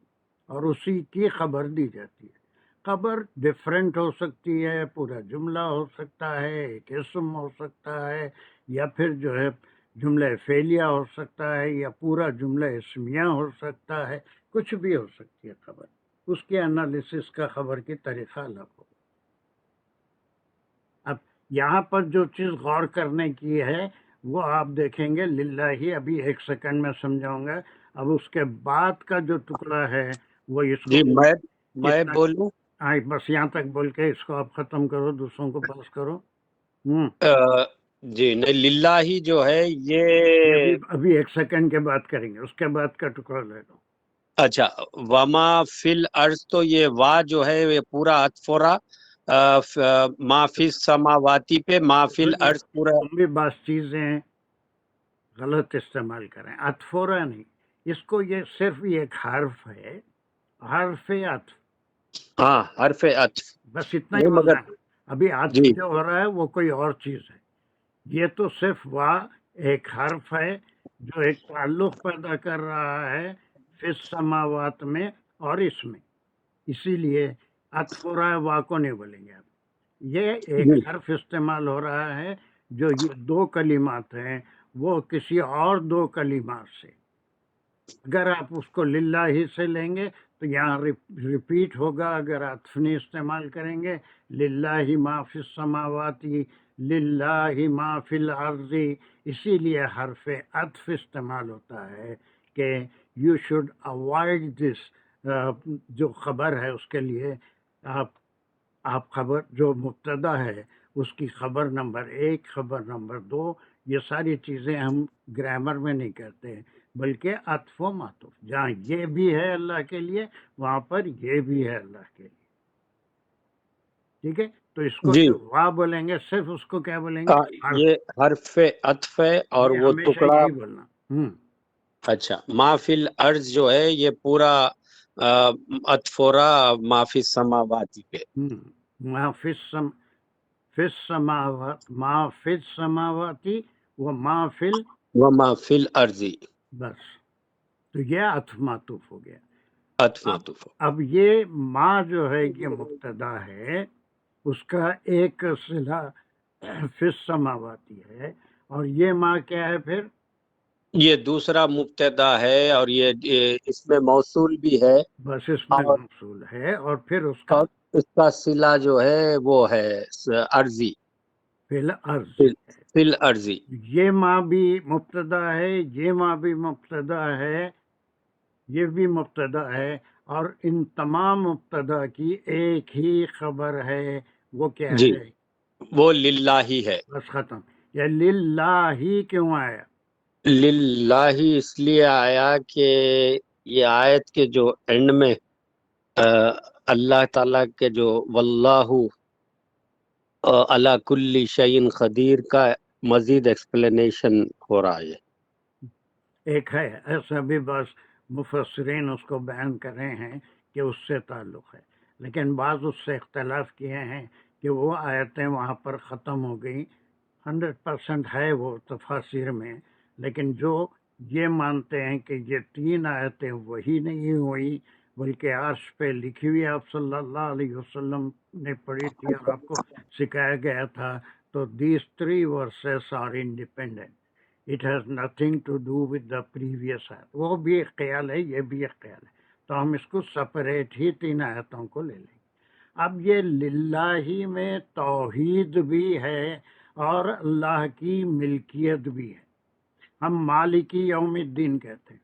اور اسی کی خبر دی جاتی ہے. خبر ڈفرینٹ ہو سکتی ہے، پورا جملہ ہو سکتا ہے، ایک اسم ہو سکتا ہے، یا پھر جو ہے جملہ فعلیہ ہو سکتا ہے، یا پورا جملہ اسمیہ ہو سکتا ہے، کچھ بھی ہو سکتی ہے خبر. اس کے انالیسس کا خبر کی طریقہ الگ ہو. اب یہاں پر جو چیز غور کرنے کی ہے وہ آپ دیکھیں گے للہ، ابھی ایک سیکنڈ میں سمجھاؤں گا. اب اس کے بعد کا جو ٹکڑا ہے وہ اس کو جی میں اتنا بولوں. بس یہاں تک بول کے اس کو آپ ختم کرو، دوسروں کو پاس کرو. جی نہیں، للہ جو ہے یہ یہ ابھی ایک سیکنڈ کے بعد کریں گے، اس کے بعد کا ٹکڑا لے لو. اچھا. وما فی الارض، تو یہ وا جو ہے یہ پورا عطفورا ما فی السماواتی پہ ما فی الارض پورا. تم بھی بعض چیزیں غلط استعمال کریں. عطفورا نہیں، اس کو یہ صرف یہ ایک حرف ہے، حرف عطف، ہاں حرف عطف. بس اتنا ہی نہیں بولنا مگر ہے. ابھی عطف جی جو ہو رہا ہے وہ کوئی اور چیز ہے. یہ تو صرف وا ایک حرف ہے جو ایک تعلق پیدا کر رہا ہے فی السماوات میں اور اس میں. اسی لیے عطف ہو رہا ہے، وا کو نہیں بولیں گے آپ. یہ ایک جی حرف استعمال ہو رہا ہے جو یہ دو کلمات ہیں وہ کسی اور دو کلمات سے. اگر آپ اس کو للہ ہی سے لیں گے تو یہاں ریپیٹ ہوگا. اگر عطف نہیں استعمال کریں گے للہ ما فی السماواتی للہ ما فی الارض، اسی لیے حرف عطف استعمال ہوتا ہے کہ یو شوڈ اوائڈ دس. جو خبر ہے اس کے لیے آپ خبر جو مبتدا ہے اس کی خبر نمبر 1، خبر نمبر 2، یہ ساری چیزیں ہم گرامر میں نہیں کرتے ہیں بلکہ عطف و معطوف. جہاں یہ بھی ہے اللہ کے لیے وہاں پر یہ بھی ہے اللہ کے لیے. ٹھیک ہے، تو اس کو جی. جو وا بولیں گے صرف اس کو کیا بولیں گے؟ حرف. یہ حرف عطف ہے اور یہ وہ ہمیشہ ٹکڑا. یہی بولنا. اچھا. ما فی الارض جو ہے یہ پورا عطفورا ما فی السماواتی پہ. ما فی السماوات، ما فی السماواتی و ما فی وما فی الارض. بس. تو یہ عطف معطوف ہو گیا. عطف معطوف. اب یہ ما جو ہے یہ مبتدا ہے، اس کا ایک صلہ فی السماواتی ہے، اور یہ ما کیا ہے پھر؟ یہ دوسرا مبتدا ہے اور یہ اس میں موصول بھی ہے، بس اس میں اور موصول ہے، اور پھر اس کا اس کا صلہ جو ہے وہ ہے عرضی. فی الارض. فی الارضی. یہ ما بھی مبتدا ہے، یہ ما بھی مبتدا ہے، یہ بھی مبتدا ہے، اور ان تمام مبتدا کی ایک ہی خبر ہے. وہ کیا جی ہے؟ وہ للہ ہی ہے. بس ختم. یا للہ ہی کیوں آیا؟ للہ اس لیے آیا کہ یہ آیت کے جو اینڈ میں اللہ تعالیٰ کے جو واللہ علی کل شیء قدیر کا مزید ایکسپلینیشن ہو رہا ہے. ایک ہے ایسا بھی بعض مفسرین اس کو بیان کر رہے ہیں کہ اس سے تعلق ہے، لیکن بعض اس سے اختلاف کیے ہیں کہ وہ آیتیں وہاں پر ختم ہو گئی. 100% ہے وہ تفاسیر میں، لیکن جو یہ مانتے ہیں کہ یہ 3 آیتیں وہی نہیں ہوئی بلکہ عرش پہ لکھی ہوئی آپ صلی اللہ علیہ وسلم نے پڑھی تھی اور آپ کو سکھایا گیا تھا، تو these 3 verses are independent. It has nothing to do with the previous ayat. وہ بھی ایک خیال ہے، یہ بھی ایک خیال ہے، تو ہم اس کو سپریٹ ہی 3 آیتوں کو لے لیں. اب یہ للہ میں توحید بھی ہے اور اللہ کی ملکیت بھی ہے. ہم مالکی یوم الدین کہتے ہیں،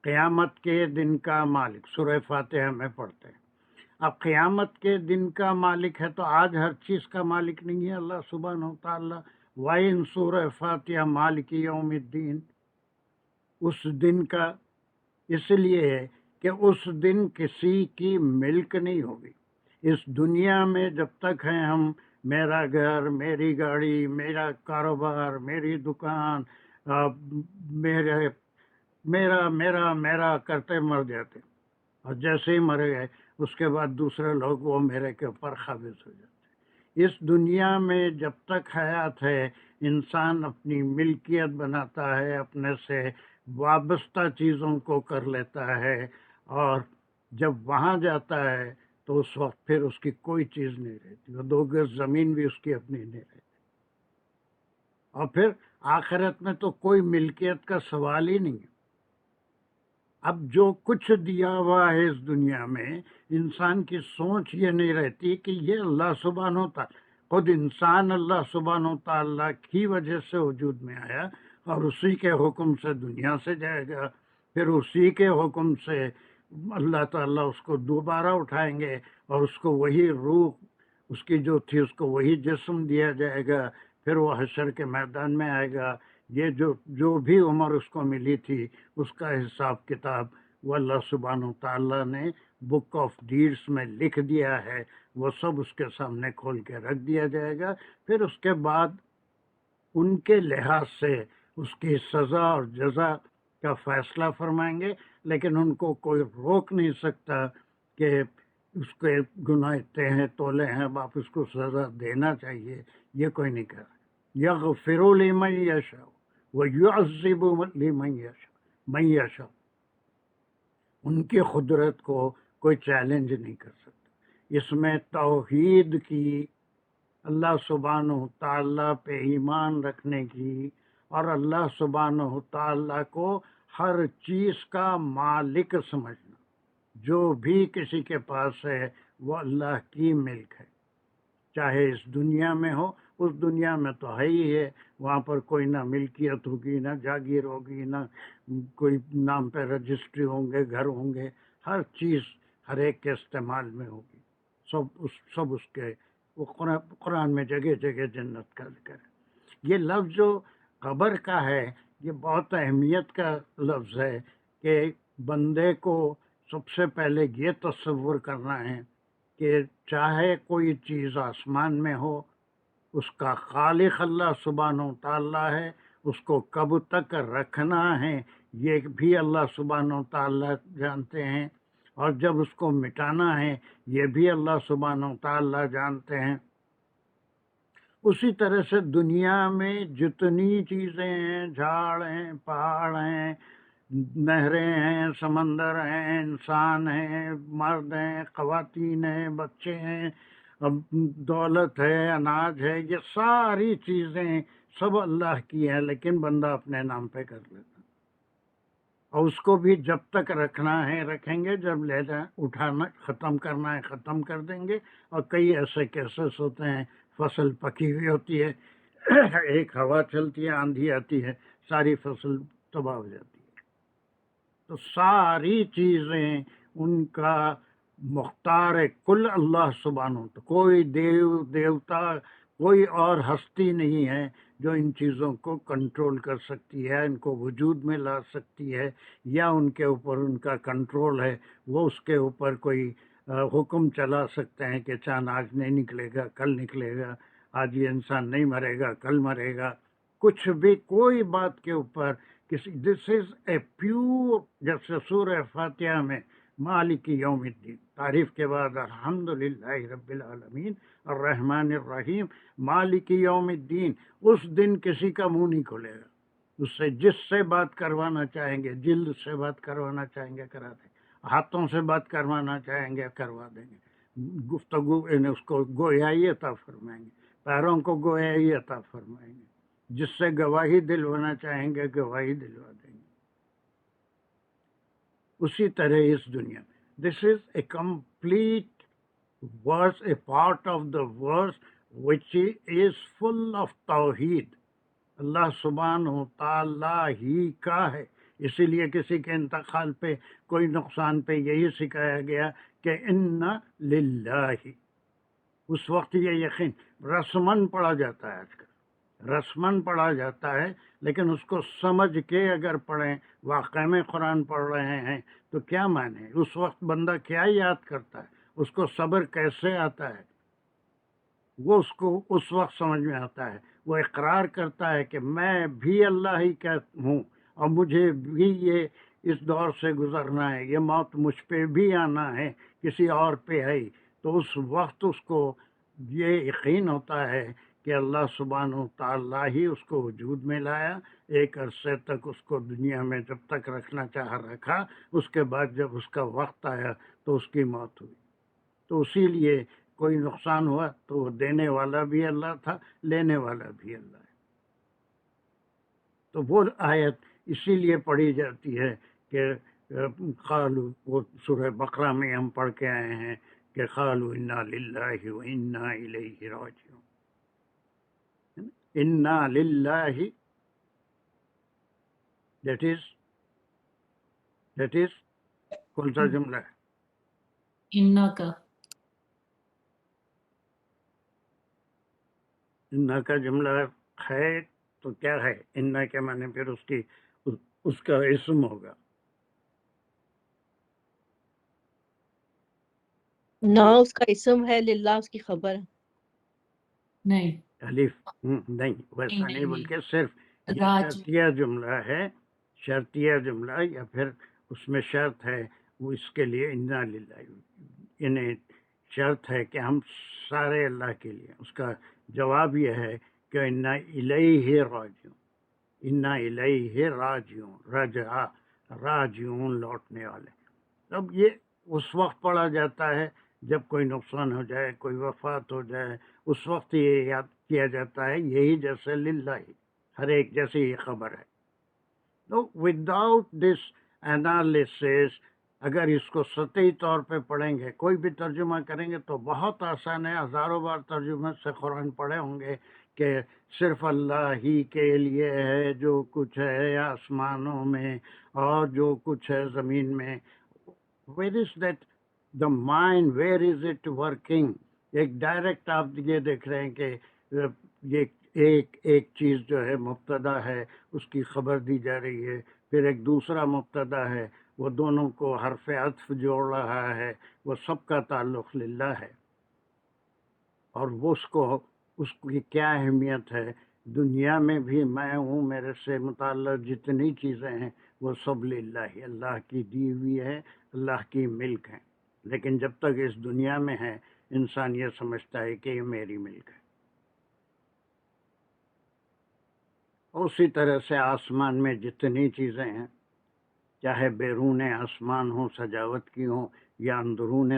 قیامت کے دن کا مالک. سورہ فاتحہ میں پڑھتے ہیں. اب قیامت کے دن کا مالک ہے تو آج ہر چیز کا مالک نہیں ہے اللہ سبحانہ و تعالیٰ. وَإِن سورہ فاتحہ مالک یوم الدین، اس دن کا اس لیے ہے کہ اس دن کسی کی ملک نہیں ہوگی. اس دنیا میں جب تک ہیں ہم، میرا گھر، میری گاڑی، میرا کاروبار، میری دکان، میرا میرا میرا کرتے مر جاتے، اور جیسے ہی مر گئے اس کے بعد دوسرے لوگ وہ میرے کے اوپر قابض ہو جاتے. اس دنیا میں جب تک حیات ہے انسان اپنی ملکیت بناتا ہے، اپنے سے وابستہ چیزوں کو کر لیتا ہے، اور جب وہاں جاتا ہے تو اس وقت پھر اس کی کوئی چیز نہیں رہتی، وہ 2 گز زمین بھی اس کی اپنی نہیں رہتی، اور پھر آخرت میں تو کوئی ملکیت کا سوال ہی نہیں ہے۔ اب جو کچھ دیا ہوا ہے اس دنیا میں، انسان کی سوچ یہ نہیں رہتی کہ یہ اللہ سبحانہ و تعالیٰ، خود انسان اللہ سبحانہ و تعالیٰ کی وجہ سے وجود میں آیا اور اسی کے حکم سے دنیا سے جائے گا، پھر اسی کے حکم سے اللہ تعالیٰ اس کو دوبارہ اٹھائیں گے اور اس کو وہی روح اس کی جو تھی اس کو وہی جسم دیا جائے گا، پھر وہ حشر کے میدان میں آئے گا۔ یہ جو بھی عمر اس کو ملی تھی اس کا حساب کتاب وہ اللہ سبحانہ و تعالیٰ نے بک آف ڈیڈس میں لکھ دیا ہے، وہ سب اس کے سامنے کھول کے رکھ دیا جائے گا۔ پھر اس کے بعد ان کے لحاظ سے اس کی سزا اور جزا کا فیصلہ فرمائیں گے، لیکن ان کو کوئی روک نہیں سکتا کہ اس کے گناہ اتنے ہیں تولے ہیں، اب آپ اس کو سزا دینا چاہیے، یہ کوئی نہیں کر رہا۔ یغفر لمن یشاء ویعذب لمن یشاء، من یشاء، ان کی قدرت کو کوئی چیلنج نہیں کر سکتا۔ اس میں توحید کی، اللہ سبحانہ و تعالیٰ پہ ایمان رکھنے کی، اور اللہ سبحانہ و تعالیٰ کو ہر چیز کا مالک سمجھنا، جو بھی کسی کے پاس ہے وہ اللہ کی ملک ہے، چاہے اس دنیا میں ہو، اس دنیا میں تو ہے ہی ہے، وہاں پر کوئی نہ ملکیت ہوگی، نہ جاگیر ہوگی، نہ کوئی نام پہ رجسٹری ہوں گے، گھر ہوں گے، ہر چیز ہر ایک کے استعمال میں ہوگی، سب اس کے، وہ قرآن میں جگہ جگہ جنت کا ذکر ہے۔ یہ لفظ جو قبر کا ہے یہ بہت اہمیت کا لفظ ہے کہ بندے کو سب سے پہلے یہ تصور کرنا ہے کہ چاہے کوئی چیز آسمان میں ہو، اس کا خالق اللہ سبحانہ و تعالیٰ ہے، اس کو کب تک رکھنا ہے یہ بھی اللہ سبحانہ و تعالیٰ جانتے ہیں، اور جب اس کو مٹانا ہے یہ بھی اللہ سبحانہ و تعالیٰ جانتے ہیں۔ اسی طرح سے دنیا میں جتنی چیزیں ہیں، جھاڑ ہیں، پہاڑ ہیں، نہریں ہیں، سمندر ہیں، انسان ہیں، مرد ہیں، خواتین ہیں، بچے ہیں، اب دولت ہے، اناج ہے، یہ ساری چیزیں سب اللہ کی ہیں، لیکن بندہ اپنے نام پہ کر لیتا، اور اس کو بھی جب تک رکھنا ہے رکھیں گے، جب لینا اٹھانا ختم کرنا ہے ختم کر دیں گے۔ اور کئی ایسے کیسز ہوتے ہیں، فصل پکی ہوئی ہوتی ہے، ایک ہوا چلتی ہے، آندھی آتی ہے، ساری فصل تباہ ہو جاتی ہے۔ تو ساری چیزیں ان کا مختار کل اللہ سبحانہ و تعالیٰ، کوئی دیوتا، کوئی اور ہستی نہیں ہے جو ان چیزوں کو کنٹرول کر سکتی ہے، ان کو وجود میں لا سکتی ہے، یا ان کے اوپر ان کا کنٹرول ہے، وہ اس کے اوپر کوئی حکم چلا سکتے ہیں کہ چاند آج نہیں نکلے گا کل نکلے گا، آج یہ انسان نہیں مرے گا کل مرے گا، کچھ بھی کوئی بات کے اوپر کسی، دس از اے پیور، جیسے سورہ فاتحہ میں مالک یوم الدین، تعریف کے بعد الحمدللہ رب العالمین الرحمن الرحیم مالک یوم الدین، اس دن کسی کا منہ نہیں کھلے گا، اس سے جس سے بات کروانا چاہیں گے، جلد سے بات کروانا چاہیں گے کرا دیں گے، ہاتھوں سے بات کروانا چاہیں گے کروا دیں گے، گفتگو اس کو گویائی عطا فرمائیں گے، پیروں کو گویائی عطا فرمائیں گے، جس سے گواہی دلوانا چاہیں گے گواہی دلوا دیں گے۔ اسی طرح اس دنیا میں this is a complete verse, a part of the verse which is full of توحید، اللہ سبحانہ و تعالیٰ ہی کا ہے۔ اسی لیے کسی کے انتقال پہ کوئی نقصان پہ یہی سکھایا گیا کہ ان للہ، اس وقت یہ یقین رسمن پڑھا جاتا ہے، آج کل رسمن پڑھا جاتا ہے، لیکن اس کو سمجھ کے اگر پڑھیں، واقع میں قرآن پڑھ رہے ہیں تو کیا معنی ہے، اس وقت بندہ کیا یاد کرتا ہے، اس کو صبر کیسے آتا ہے، وہ اس کو اس وقت سمجھ میں آتا ہے، وہ اقرار کرتا ہے کہ میں بھی اللہ ہی کا ہوں، اور مجھے بھی یہ اس دور سے گزرنا ہے، یہ موت مجھ پہ بھی آنا ہے، کسی اور پہ ہے، تو اس وقت اس کو یہ یقین ہوتا ہے کہ اللہ سبحانہ و تعالیٰ ہی اس کو وجود میں لایا، ایک عرصے تک اس کو دنیا میں جب تک رکھنا چاہا رکھا، اس کے بعد جب اس کا وقت آیا تو اس کی موت ہوئی. تو اسی لیے کوئی نقصان ہوا تو وہ دینے والا بھی اللہ تھا، لینے والا بھی اللہ ہے. تو وہ آیت اسی لیے پڑھی جاتی ہے کہ قالو، وہ سورہ بقرہ میں ہم پڑھ کے آئے ہیں کہ قالو انا للہ و انا الیہ راجعون. انا للہ، دیٹ از کون سا جملہ ہے؟ انا کا انا کا جملہ ہے تو کیا ہے؟ انا کے معنی پھر اس کا اسم ہوگا. نہ اس کا اسم ہے، للہ اس کی خبر ہے. نہیں، الف نہیں، ویسا نہیں، نہیں، بلکہ صرف یہ راج شرطیہ جملہ ہے، شرطیہ جملہ، یا پھر اس میں شرط ہے وہ اس کے لیے انا للہ، یعنی شرط ہے کہ ہم سارے اللہ کے لیے. اس کا جواب یہ ہے کہ انا الیہ راجعون، انا الیہ راجعون، رجع، راجعون لوٹنے والے. اب یہ اس وقت پڑھا جاتا ہے جب کوئی نقصان ہو جائے، کوئی وفات ہو جائے، اس وقت یہ یاد کیا جاتا ہے، یہی جیسے للہ، ہر ایک جیسے یہ خبر ہے. تو وداؤٹ دس انالیسس، اگر اس کو سطحی طور پہ پڑھیں گے، کوئی بھی ترجمہ کریں گے تو بہت آسان ہے. ہزاروں بار ترجمے سے قرآن پڑھے ہوں گے کہ صرف اللہ ہی کے لیے ہے جو کچھ ہے آسمانوں میں اور جو کچھ ہے زمین میں. Where is that the mind, where is it working? ایک ڈائریکٹ آپ یہ دیکھ رہے ہیں کہ یہ ایک چیز جو ہے مبتدا ہے، اس کی خبر دی جا رہی ہے، پھر ایک دوسرا مبتدا ہے، وہ دونوں کو حرف عطف جوڑ رہا ہے، وہ سب کا تعلق للہ ہے. اور وہ اس کی کیا اہمیت ہے دنیا میں بھی، میں ہوں، میرے سے متعلق جتنی چیزیں ہیں وہ سب للہ ہی، اللہ کی دی ہوئی ہے، اللہ کی ملک ہے. لیکن جب تک اس دنیا میں ہے انسان یہ سمجھتا ہے کہ یہ میری ملک ہے. اسی طرح سے آسمان میں جتنی چیزیں ہیں، چاہے بیرون آسمان ہوں سجاوٹ کی ہوں یا اندرون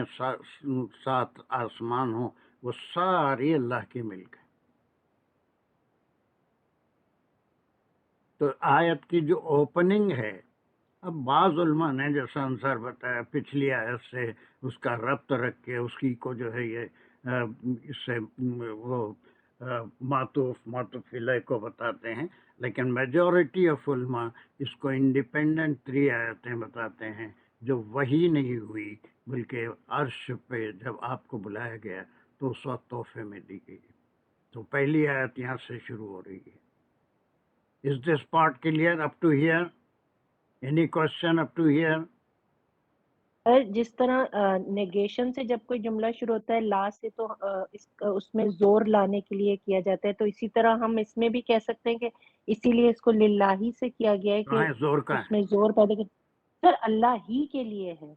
سات آسمان ہوں، وہ ساری اللہ کی ملک ہے. تو آیت کی جو اوپننگ ہے، اب بعض علماء نے جیسا انصار بتایا پچھلی آیت سے اس کا ربط رکھ کے اس کی کو جو ہے یہ اس سے وہ معطوف الیہ کو بتاتے ہیں. لیکن میجورٹی آف علماء اس کو انڈیپینڈنٹ 3 آیتیں بتاتے ہیں جو وہی نہیں ہوئی، بلکہ عرش پہ جب آپ کو بلایا گیا تو اس وقت تحفے میں دی گئی. تو پہلی آیت یہاں سے شروع ہو رہی ہے. Is this part clear up to here? Any question up to here? جس طرح نیگیشن سے جب کوئی جملہ شروع ہوتا ہے لا سے، تو اس میں زور لانے کے لیے کیا جاتا ہے، تو اسی طرح ہم اس میں بھی کہہ سکتے ہیں کہ اسی لیے اس کو للہ سے کیا گیا ہے کہ زور کا اس میں زور پیدا کر. سر اللہ ہی کے لیے ہے،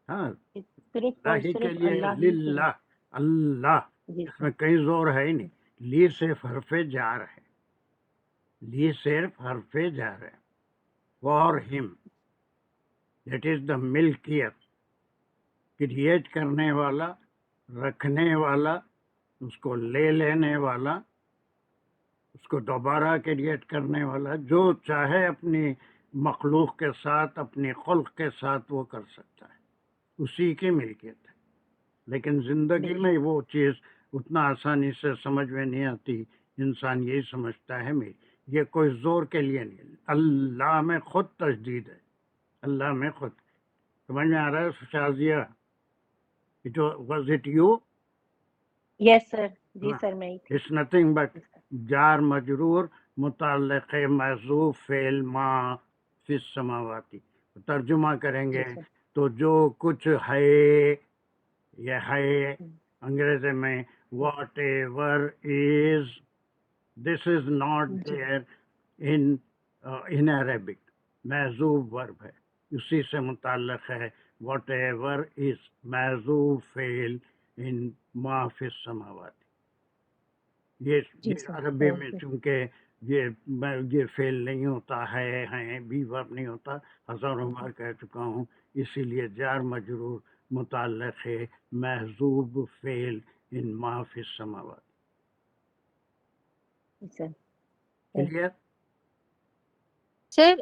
ہاں، صرف اور اللہ ہی کے صرف لیے، اللہ ہی کے لیے. للہ، اللہ، جی اس میں کہیں زور ہے ہی نہیں. لی صرف حرف جار ہے، لی صرف حرف جار ہے. فار ہم، دیٹ از دا ملکیت، کریٹ کرنے والا، رکھنے والا، اس کو لے لینے والا، اس کو دوبارہ کریٹ کرنے والا، جو چاہے اپنی مخلوق کے ساتھ، اپنی خلق کے ساتھ وہ کر سکتا ہے، اسی کی ملکیت ہے. لیکن زندگی میں وہ چیز اتنا آسانی سے سمجھ میں نہیں آتی. انسان یہی سمجھتا ہے یہ کوئی زور کے لیے نہیں. اللہ میں خود تجدید ہے، اللہ میں خود. سمجھ میں آ رہا ہے شازیہ؟ Was it you? یس سر. جی سر میں ہی تھی. It's nothing but جار مجرور متعلق محذوف فعل ما فی السماواتی. ترجمہ کریں گے تو جو کچھ ہے، یہ ہے انگریزی میں whatever is. This is not there in Arabic. محذوف ورب ہے، اسی سے متعلق ہے. واٹ ایور از محذوف فعل ان ما فی السماوات. یہ عربی میں چونکہ یہ فعل نہیں ہوتا ہے بھی ورب نہیں ہوتا، ہزاروں بار کہہ چکا ہوں، اسی لیے جار مجرور متعلق ہے محذوب فعل ان ما فی السماوات. سر کلیئر؟ سر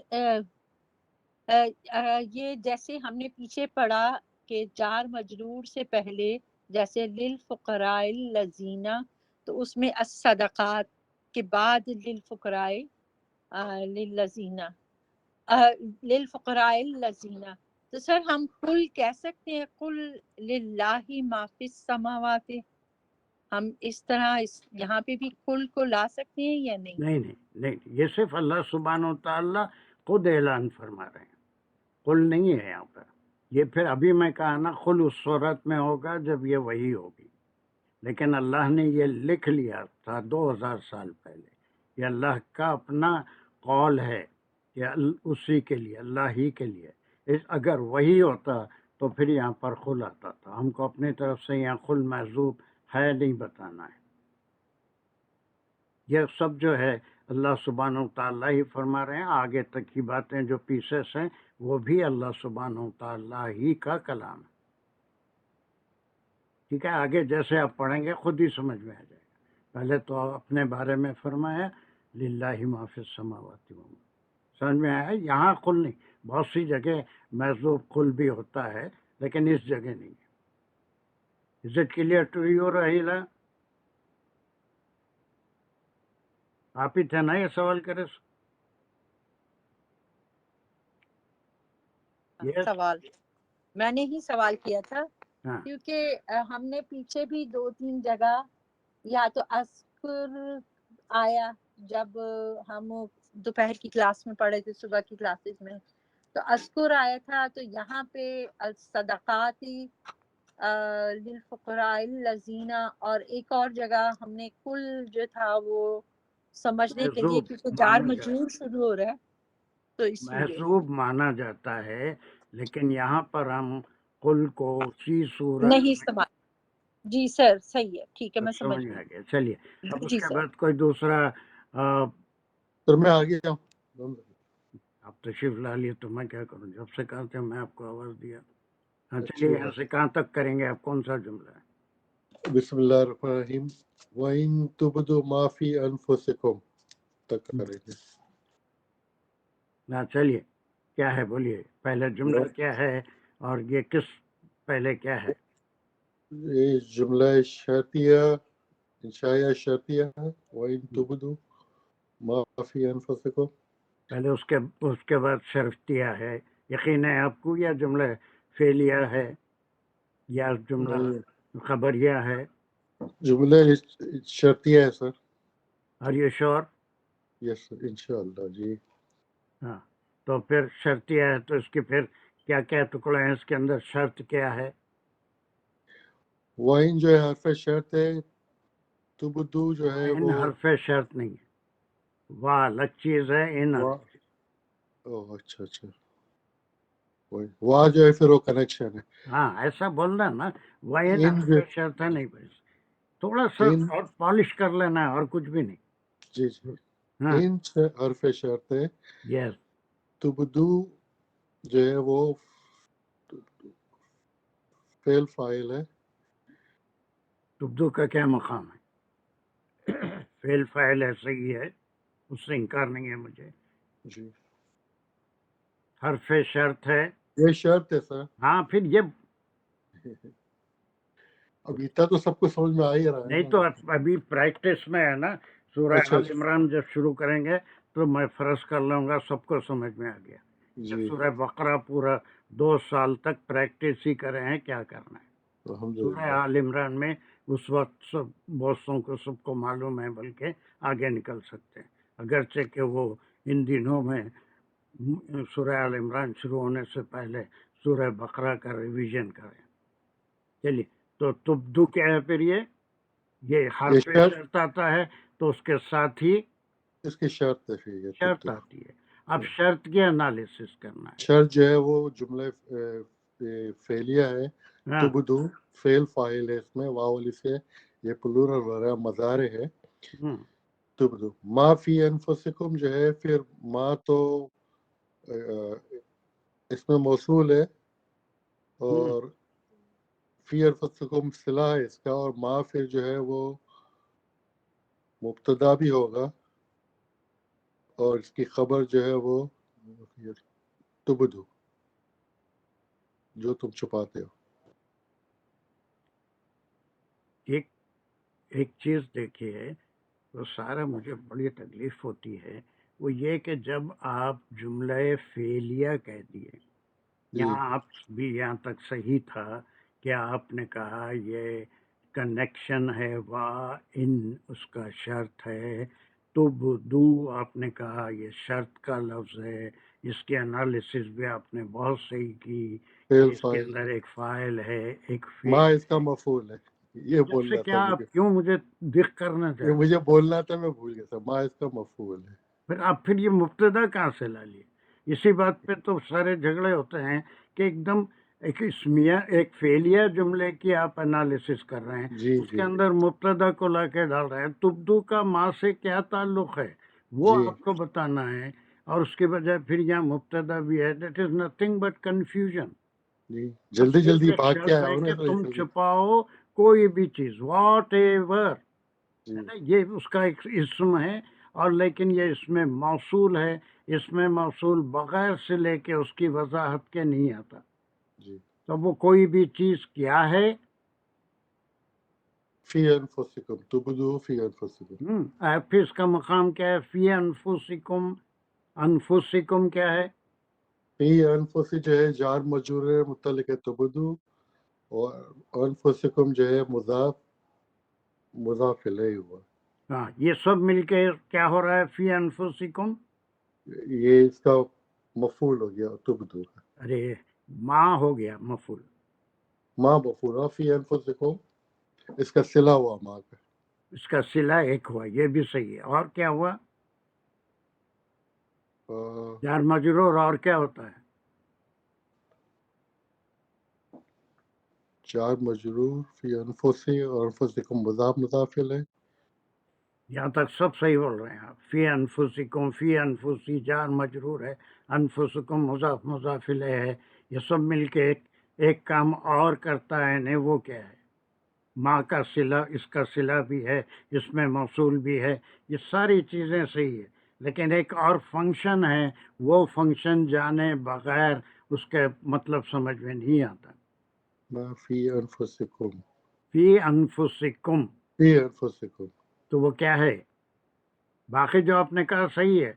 یہ جیسے ہم نے پیچھے پڑھا کہ جار مجرور سے پہلے جیسے للفقراء الذین، تو اس میں الصدقات کے بعد للفقراء للذین للفقراء الذین، تو سر ہم قل کہہ سکتے ہیں قل للہ ما فی السماوات، ہم اس طرح یہاں پہ بھی قل کو لا سکتے ہیں یا نہیں؟ نہیں، یہ صرف اللہ سبحانہ وتعالی خود اعلان فرما رہے ہیں، قل نہیں ہے یہاں پر. یہ پھر ابھی میں کہا نا قل اس صورت میں ہوگا جب یہ وحی ہوگی، لیکن اللہ نے یہ لکھ لیا تھا 2000 سال پہلے. یہ اللہ کا اپنا قول ہے کہ اسی کے لیے، اللہ ہی کے لیے. اگر وہی ہوتا تو پھر یہاں پر قل آتا تھا. ہم کو اپنی طرف سے یہاں قل محذوب ہے نہیں بتانا ہے. یہ سب جو ہے اللہ سبحانہ وتعالی ہی فرما رہے ہیں. آگے تک کی باتیں جو پیسز ہیں وہ بھی اللہ سبحانہ وتعالی ہی کا کلام ہے. ٹھیک ہے، آگے جیسے آپ پڑھیں گے خود ہی سمجھ میں آ جائے گا. پہلے تو اپنے بارے میں فرمایا للہ ما فی السماوات و ما، سمجھ میں آیا؟ یہاں قل نہیں، بہت سی جگہ محذوب قل بھی ہوتا ہے لیکن اس جگہ نہیں ہے. Is it clear to you, رحیلہ؟ آپ ہی تھے نا یہ سوال کرے؟ Yes؟ سوال میں نے ہی سوال کیا تھا، ہاں کیونکہ ہم نے پیچھے بھی 2-3 جگہ یا تو اذکر آیا جب ہم دوپہر کی کلاس میں پڑھے تھے، صبح کی کلاسز میں تو اذکر آیا تھا، تو یہاں پہ الصدقات للفقراء الذین، اور ایک اور جگہ ہم نے کل جو تھا وہ سمجھنے کے لیے، محذوب کیونکہ جار مانا مجرور شروع ہو رہا ہے تو اس لیے محذوب مانا جاتا ہے، لیکن یہاں پر ہم قل کو اسی صورت نہیں میں استعمال. جی سر صحیح ہے، ٹھیک ہے، میں سمجھ سمجھ میں آ گئی. گیا. چلیے اب اس جی کے سر. بعد کوئی دوسرا سر میں آگے جاؤں؟ آپ تشریف لا لیے تو میں کیا کروں؟ جب سے کہا تھا میں آپ کو آواز دیا. ہاں اچھی چلیے، یہاں بات. سے کہاں تک کریں گے آپ؟ کون سا جملہ ہے؟ بسم اللہ الرحمن الرحیم. وَإِن تُبْدُوا مَا فِي أَنفُسِكُمْ تک کریں گے. ہاں چلیے، کیا ہے بولیے. پہلا جملہ کیا ہے اور یہ کس پہلے کیا ہے؟ یہ جملہ شرطیہ، انشائیہ شرطیہ ہے. وَإِن تُبْدُوا مَا فِي أَنفُسِكُمْ. پہلے اس کے بعد شرطیہ ہے. یقین ہے آپ کو یا جملہ فعلیہ ہے یا جملہ خبریہ ہے؟ جملہ شرطیہ ہے سر. Are you sure؟ یس سر، انشاءاللہ. جی ہاں، تو پھر شرطیہ ہے تو اس کے پھر کیا کیا ٹکڑے ہیں اس کے اندر؟ شرط کیا ہے؟ وَإِن جو ہے حرف شرط ہے، تُبْدُو جو ہے ان وہ حرف شرط نہیں ہے، واہ الگ چیز ہے. ان اچھا اچھا، واہ جو ہے پھر وہ کنیکشن ہے. ہاں ایسا بولنا نا، وہ ان ان حرف شرط ہے نہیں. بس تھوڑا سا ان اور پالش کر لینا ہے اور کچھ بھی نہیں. جی جی، ہاں ان حرف شرط ہے. یس. تبدو جو ہے وہ فعل فاعل ہے. تبدو کا کیا مقام ہے؟ فعل فاعل ایسا ہی ہے، اس سے انکار نہیں ہے مجھے. جی حرف شرط ہے. یہ شرط ہے سر. ہاں پھر یہ اب اتنا تو سب کو سمجھ میں آ ہی رہا ہے نہیں نا. تو ابھی پریکٹس میں ہے نا. سورہ اچھا آل عمران جب شروع کریں گے تو میں فرض کر لوں گا سب کو سمجھ میں آ گیا. جب جی سورہ بقرہ پورا 2 سال تک پریکٹس ہی کرے ہیں کیا کرنا ہے. الحمد سورہ للہ. آل عمران میں اس وقت سب بوسوں کو سب کو معلوم ہے، بلکہ آگے نکل سکتے ہیں، اگرچہ کہ وہ ان دنوں میں سورہ آل عمران شروع ہونے سے پہلے سورہ بقرہ کا ریویژن کریں. چلیے، تو تبدو کیا ہے پھر؟ یہ حرف شرط آتا ہے تو اس کے ساتھ ہی اس کی شرط ہے. پھر یہ شرط آتی ہے. اب شرط کی انالیسس کرنا ہے. شرط جو ہے وہ جملہ فعلیہ ہے. ہاں تبدو فعل فاعل ہے، اس میں واو الف ہے، یہ پلورل وغیرہ مضارع ہے. تبدو ما فی انفسکم جو ہے، پھر ما تو اس میں موصول ہے اور فی انفسکم صلہ ہے اس کا، اور ما پھر جو ہے وہ مبتدا بھی ہوگا، اور اس کی خبر جو ہے وہ تبدو، جو تم چھپاتے ہو. ایک چیز دیکھیے، وہ سارا مجھے بڑی تکلیف ہوتی ہے، وہ یہ کہ جب آپ جملہ فعلیہ کہہ دیے، یہاں آپ بھی یہاں تک صحیح تھا کہ آپ نے کہا یہ کنیکشن ہے، وا ان اس کا شرط ہے، تبدو آپ نے کہا یہ شرط کا لفظ ہے، اس کے انالیسس بھی آپ نے بہت صحیح کی کہ فعل اس کے فاعل، اندر ایک فاعل ہے، ایک ما فعل. اس کا مفعول ہے. یہ جب سے بولنا تھا کیا مجھے، آپ کیوں مجھے دکھ کرنا یہ چاہتے؟ مجھے بولنا تھا، میں بھول گیا تھا. ما اس کا مفعول ہے. پھر آپ پھر یہ مبتدا کہاں سے لا لیے؟ اسی بات پہ تو سارے جھگڑے ہوتے ہیں کہ ایک دم ایک اسمیہ ایک فعلیہ جملے کی آپ انالیسس کر رہے ہیں، جی اس کے جی اندر مبتدا کو لا کے ڈال رہے ہیں. تبدو کا ما سے کیا تعلق ہے وہ جی آپ کو بتانا ہے، اور اس کے بجائے پھر یہاں مبتدا بھی ہے. That is nothing but confusion. جی. اب جلدی صرف جلدی ایک بھاگ کے شرط آیا ہے ہوں نا، کہ تو تم جلدی. چھپاؤ کوئی بھی چیز، واٹ ایور، جی یہ اس کا ایک اسم ہے، اور لیکن یہ اس میں موصول ہے. اس میں موصول بغیر سے لے کے اس کی وضاحت کے نہیں آتا. جی. تو وہ کوئی بھی چیز کیا ہے؟ فی انفسکم تبدو فی انفسکم. پھر اس کا مقام کیا ہے؟ فی انفسکم. انفسکم کیا ہے؟ فی انفسی جو ہے جار مجرور ہے، متعلق ہے تبدو، اور انفسکم جو ہے مضاف الیہ ہوا. ہاں، یہ سب مل کے کیا ہو رہا ہے؟ فی انفسکم. یہ اس کا مفعول ہو گیا تبدو کا. ارے ماں ہو گیا مفعول. ما مفعول ہوا، فی انفسکم اس کا صلہ ہوا ما کا. اس کا صلہ ایک ہوا، یہ بھی صحیح ہے. اور کیا ہوا؟ جار مجرور. اور کیا ہوتا ہے؟ جار مجرور فی انفسی، اور انفسکم مضاف الیہ. یہاں تک سب صحیح بول رہے ہیں آپ. فی انفسکم، فی انفسی جار مجرور ہے، انفسکم مضاف الیہ ہے. یہ سب مل کے ایک کام اور کرتا ہے. نہیں، وہ کیا ہے؟ ماں کا صلہ، اس کا صلہ بھی ہے، اس میں موصول بھی ہے. یہ ساری چیزیں صحیح ہے، لیکن ایک اور فنکشن ہے، وہ فنکشن جانے بغیر اس کے مطلب سمجھ میں نہیں آتا. ما فی انفسکم، فی انفسکم فی انفسکم. تو وہ کیا ہے؟ باقی جو آپ نے کہا صحیح ہے،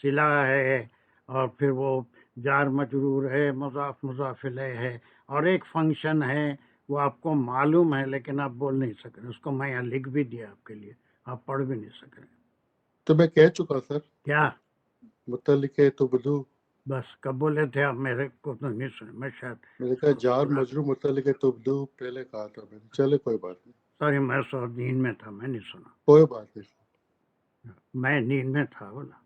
صلہ ہے، اور پھر وہ جار مجرور ہے، مضاف الیہ ہے، اور ایک فنکشن ہے، وہ آپ کو معلوم ہے لیکن آپ بول نہیں سک رہے. اس کو میں یہاں لکھ بھی دیا آپ کے لیے، آپ پڑھ بھی نہیں سک رہے. تو میں کہہ چکا سر، کیا؟ متعلق ہے تبدو. بس کب بولے تھے آپ؟ میرے کو تو نہیں سنے، میں شاید میں نے کہا جار مجرور متعلق ہے تبدو پہلے کہا تھا میں نے. چلے کوئی بات نہیں، سوری، میں نیند میں تھا، میں نہیں سنا. کوئی بات نہیں. میں نیند میں تھا بولا.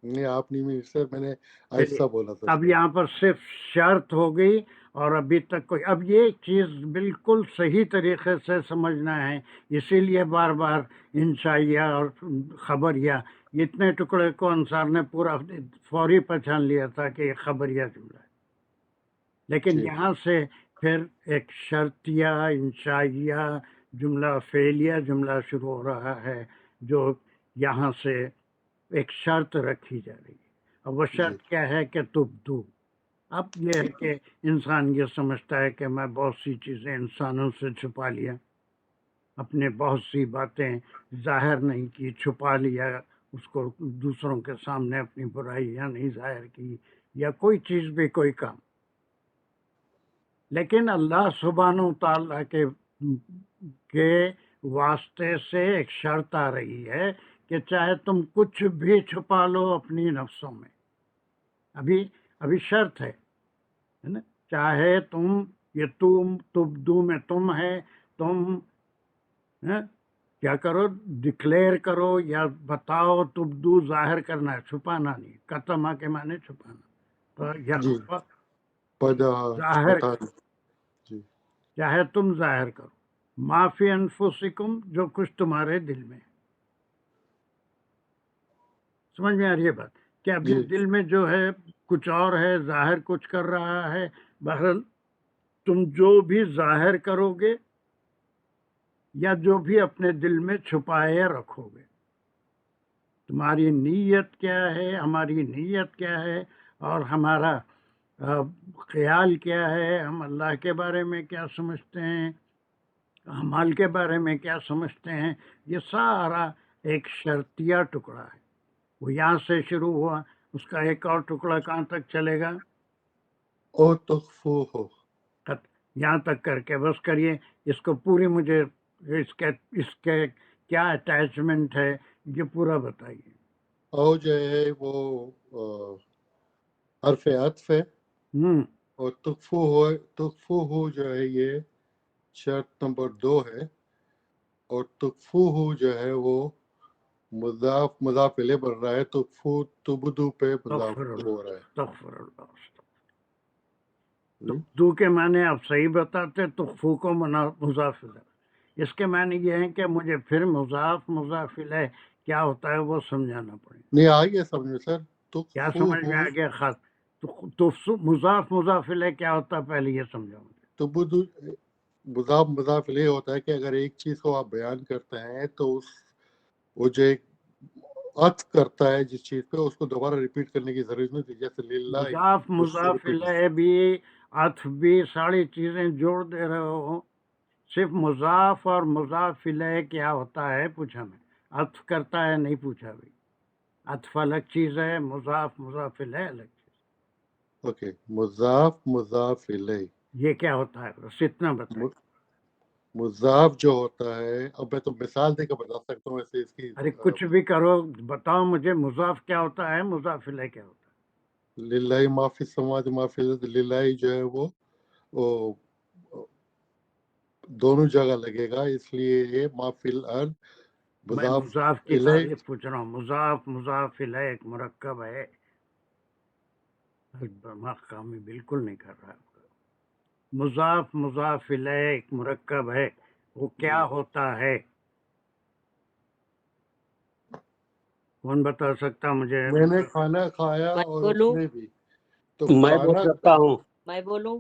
نہیں آپ نہیں، میں سر میں نے چلیے، آہستہ بولا تھا اب شاید. یہاں پر صرف شرط ہو گئی، اور ابھی تک کوئی، اب یہ چیز بالکل صحیح طریقے سے سمجھنا ہے. اسی لیے بار بار انشائیہ اور خبریہ، اتنے ٹکڑے کو انصار نے پورا فوری پہچان لیا تھا کہ یہ خبریہ جملہ ہے. لیکن جی یہاں سے پھر ایک شرطیہ، انشائیہ، جملہ فعلیہ جملہ شروع ہو رہا ہے، جو یہاں سے ایک شرط رکھی جا رہی ہے. اور وہ جی شرط کیا ہے؟ کہ تبدو. اب یہ ہے کہ انسان یہ سمجھتا ہے کہ میں بہت سی چیزیں انسانوں سے چھپا لیا، اپنے بہت سی باتیں ظاہر نہیں کی، چھپا لیا، اس کو دوسروں کے سامنے اپنی برائیاں نہیں ظاہر کی، یا کوئی چیز بھی، کوئی کام. لیکن اللہ سبحانہ و تعالیٰ کے واسطے سے ایک شرط آ رہی ہے کہ چاہے تم کچھ بھی چھپا لو اپنی نفسوں میں. ابھی شرط ہے نا؟ چاہے تم، یہ تم تبدو میں تم ہے، تم کیا کرو؟ ڈکلیئر کرو یا بتاؤ. تبدو ظاہر کرنا ہے، چھپانا نہیں. قتمہ کے معنی چھپانا. تو یا جی. پدا ظاہر بتا کرو، جی. چاہے تم ظاہر کرو. ما فی انفسکم، جو کچھ تمہارے دل میں. سمجھ میں آ رہی ہے بات؟ کہ ابھی جی دل میں جو ہے کچھ اور ہے، ظاہر کچھ کر رہا ہے. بہرحال تم جو بھی ظاہر کرو گے یا جو بھی اپنے دل میں چھپائے رکھو گے، تمہاری نیت کیا ہے، ہماری نیت کیا ہے، اور ہمارا خیال کیا ہے، ہم اللہ کے بارے میں کیا سمجھتے ہیں، اعمال کے بارے میں کیا سمجھتے ہیں، یہ سارا ایک شرطیہ ٹکڑا ہے۔ وہ یہاں سے شروع ہوا، اس کا ایک اور ٹکڑا کہاں تک چلے گا؟ او تخفوہ، یہاں تک کر کے بس کریے اس کو پوری، مجھے اس کے کیا اٹیچمنٹ ہے یہ پورا بتائیے۔ او جو ہے وہ حرف عطف ہے، اور تخفوہ جو ہے یہ شرط نمبر 2 ہے، اور تخفوہ جو ہے وہ مضاف الیہ بن رہا ہے، تبدو پہ مضاف تغفر اللہ، ہو رہا ہے۔ تغفر اللہ۔ تبدو کے معنی آپ صحیح بتاتے، تخفو کو مضاف الیہ، اس کے معنی یہ ہیں کہ مجھے پھر مضاف الیہ کیا ہوتا ہے وہ سمجھانا پڑے۔ نہیں آگے سمجھو سر، کیا سمجھ میں آ گیا؟ خاص مضاف الیہ کیا ہوتا ہے پہلے یہ سمجھاؤں گا۔ تبدو مضاف الیہ ہوتا ہے کہ اگر ایک چیز کو آپ بیان کرتے ہیں تو وہ جو ایک عطف کرتا ہے جس چیز پہ، اس کو دوبارہ ریپیٹ کرنے کی ضرورت نہیں تھی، جیسے للہ مضاف الیہ بھی، عطف بھی، ساری چیزیں جوڑ دے رہے ہو، صرف مضاف اور مضاف الیہ کیا ہوتا ہے پوچھا میں، عطف کرتا ہے نہیں پوچھا بھی، عطف الگ چیز ہے، مضاف الیہ الگ چیز۔ اوکے، مضاف الیہ، یہ کیا ہوتا ہے بس اتنا بتائیں۔ مضاف جو ہوتا ہے، اب میں تو مثال دے کے بتا سکتا ہوں ایسے اس کی، ارے کچھ بھی کرو، بتاؤ مجھے مضاف کیا ہوتا ہے، مضاف الیہ کیا ہوتا ہے؟ للہ ما فی السماوات ما فی الارض، للہ جو ہے وہ دونوں جگہ لگے گا، اس لیے یہ ما فی الارض میں مضاف مضاف کی الیہ۔ تعریف پوچھ رہا ہوں، مضاف الیہ ایک مرکب ہے، دماغ کامی بالکل نہیں کر رہا ہے۔ مضاف الیہ ایک مرکب ہے، وہ کیا ہوتا ہے؟ کون بتا سکتا مجھے؟ میں نے کھانا کھایا میں اور اس بولوں نے بھی، تو میں بول کھانا، سکتا ہوں، میں بولوں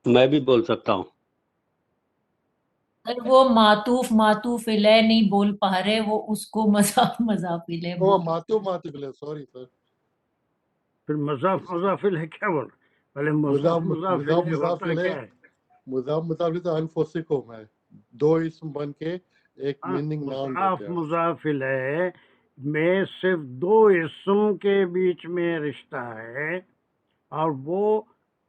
میں بھی بول سکتا ہوں۔ سر وہ معطوف الیہ نہیں بول پا رہے، وہ اس کو مضاف الیہ او بول۔ ماتو الیہ، سوری سر، پھر مضاف الیہ کیا بول رہے؟ پہلے مضاف الیہ ہوتا کیا ہے؟ مضاف تو انفسکم ہے، دو اسم بن کے ایک میننگ نام دیتے ہیں۔ مضاف الیہ میں صرف دو اسم کے بیچ میں رشتہ ہے، اور وہ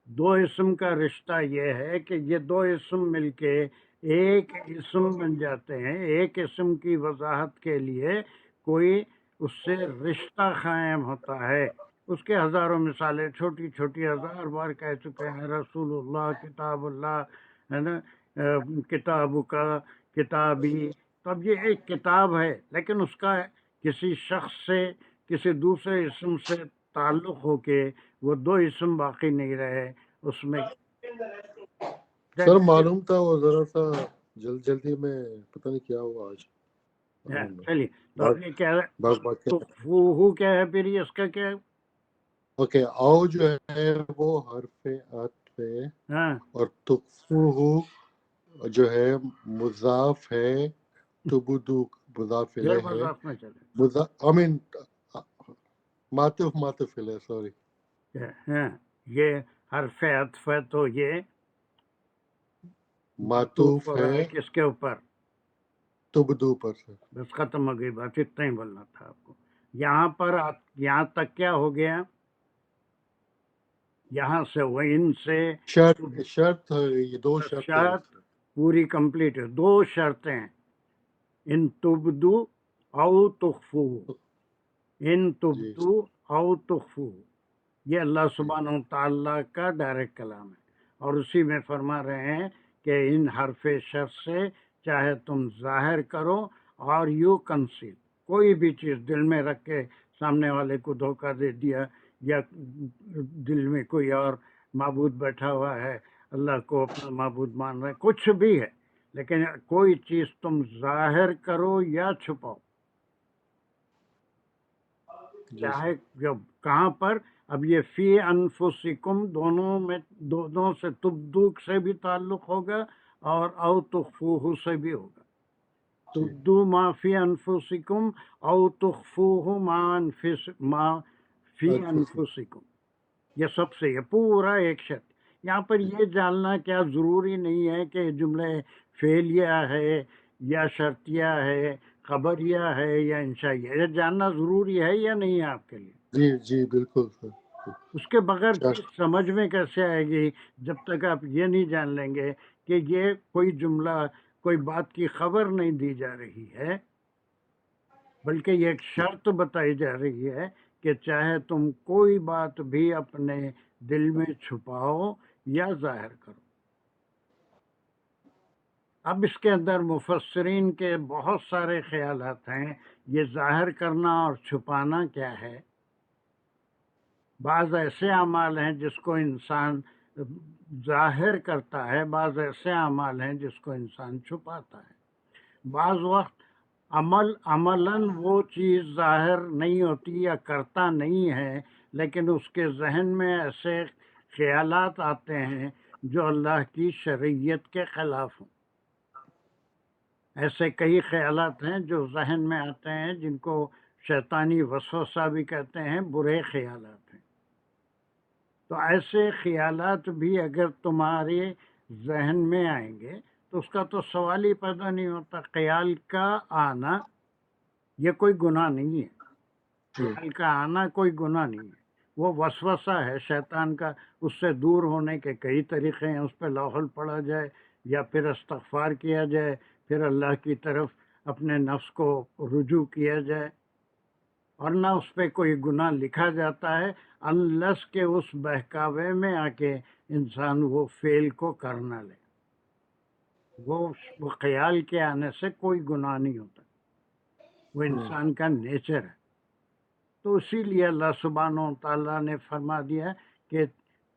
دو اسم کا رشتہ یہ ہے کہ یہ دو اسم مل کے ایک اسم بن جاتے ہیں۔ ایک اسم کی وضاحت کے لیے کوئی اس سے رشتہ قائم ہوتا ہے، اس کے ہزاروں مثالیں، چھوٹی چھوٹی 1000 بار کہہ چکے ہیں، رسول اللہ، کتاب اللہ، ہے نا، کتاب کا، کتابی۔ تب یہ ایک کتاب ہے، لیکن اس کا کسی شخص سے، کسی دوسرے اسم سے تعلق ہو کے وہ دو اسم باقی نہیں رہے اس میں۔ سر معلوم تھا وہ ذرا سا جلدی میں پتہ نہیں کیا ہوا آج۔ چلیے تو یہ کیا ہے، تو کیا ہے پھر اس کا کیا ہے؟ اوکے، او جو ہے وہ حرف عطف ہے، اور تخفوہ جو ہے مضاف ہے، تبدو مضاف الیہ ہے، مضاف میں چلے، معطوف الیہ، سوری۔ یہ حرف عطف ہے تو یہ معطوف ہے کس کے اوپر؟ تبدو پر سے۔ بس ختم ہو گئی بات، اتنا ہی بولنا تھا آپ کو۔ یہاں پر یہاں تک کیا ہو گیا؟ یہاں سے وہ ان سے شرط یہ دو شرط پوری کمپلیٹ ہے، دو شرطیں، ان تبدو او تخفو، ان تبدو او تخفو، یہ اللہ سبحانہ وتعالیٰ کا ڈائریکٹ کلام ہے، اور اسی میں فرما رہے ہیں کہ ان حرف شرط سے چاہے تم ظاہر کرو اور یو کنسیل، کوئی بھی چیز دل میں رکھ کے سامنے والے کو دھوکہ دے دیا، یا دل میں کوئی اور معبود بیٹھا ہوا ہے، اللہ کو اپنا معبود مان رہے، کچھ بھی ہے، لیکن کوئی چیز تم ظاہر کرو یا چھپاؤ، جی چاہے جب کہاں پر، اب یہ فی انفسکم دونوں میں دونوں سے تبدو سے بھی تعلق ہوگا اور او تخفوہ سے بھی ہوگا. جی تبدو ما فی انفسکم او تخفوہ ما فی انفسکم. یہ سب سے، یہ پورا ایک شرط. یہاں پر یہ جاننا کیا ضروری نہیں ہے کہ جملے فعلیہ ہے یا شرطیہ ہے، خبریہ ہے یا انشائیہ. یہ جاننا ضروری ہے یا نہیں ہے آپ کے لیے؟ جی جی بالکل سر. اس کے بغیر شرط. چیز سمجھ میں کیسے آئے گی جب تک آپ یہ نہیں جان لیں گے کہ یہ کوئی جملہ، کوئی بات کی خبر نہیں دی جا رہی ہے، بلکہ یہ ایک شرط بتائی جا رہی ہے کہ چاہے تم کوئی بات بھی اپنے دل میں چھپاؤ یا ظاہر کرو. اب اس کے اندر مفسرین کے بہت سارے خیالات ہیں. یہ ظاہر کرنا اور چھپانا کیا ہے؟ بعض ایسے اعمال ہیں جس کو انسان ظاہر کرتا ہے، بعض ایسے اعمال ہیں جس کو انسان چھپاتا ہے. بعض وقت عملاً وہ چیز ظاہر نہیں ہوتی یا کرتا نہیں ہے، لیکن اس کے ذہن میں ایسے خیالات آتے ہیں جو اللہ کی شریعت کے خلاف ہوں. ایسے کئی خیالات ہیں جو ذہن میں آتے ہیں جن کو شیطانی وسوسہ بھی کہتے ہیں، برے خیالات ہیں. تو ایسے خیالات بھی اگر تمہارے ذہن میں آئیں گے تو اس کا تو سوال ہی پیدا نہیں ہوتا. خیال کا آنا یہ کوئی گناہ نہیں ہے. خیال کا آنا کوئی گناہ نہیں ہے، وہ وسوسہ ہے شیطان کا. اس سے دور ہونے کے کئی طریقے ہیں. اس پہ لوحل پڑھا جائے یا پھر استغفار کیا جائے، پھر اللہ کی طرف اپنے نفس کو رجوع کیا جائے، اور نہ اس پہ کوئی گناہ لکھا جاتا ہے انلس کہ اس بہکاوے میں آ کے انسان وہ فعل کو کر نہ لے. وہ خیال کے آنے سے کوئی گناہ نہیں ہوتا، وہ انسان کا نیچر ہے. تو اسی لیے اللہ سبحانہ و تعالیٰ نے فرما دیا کہ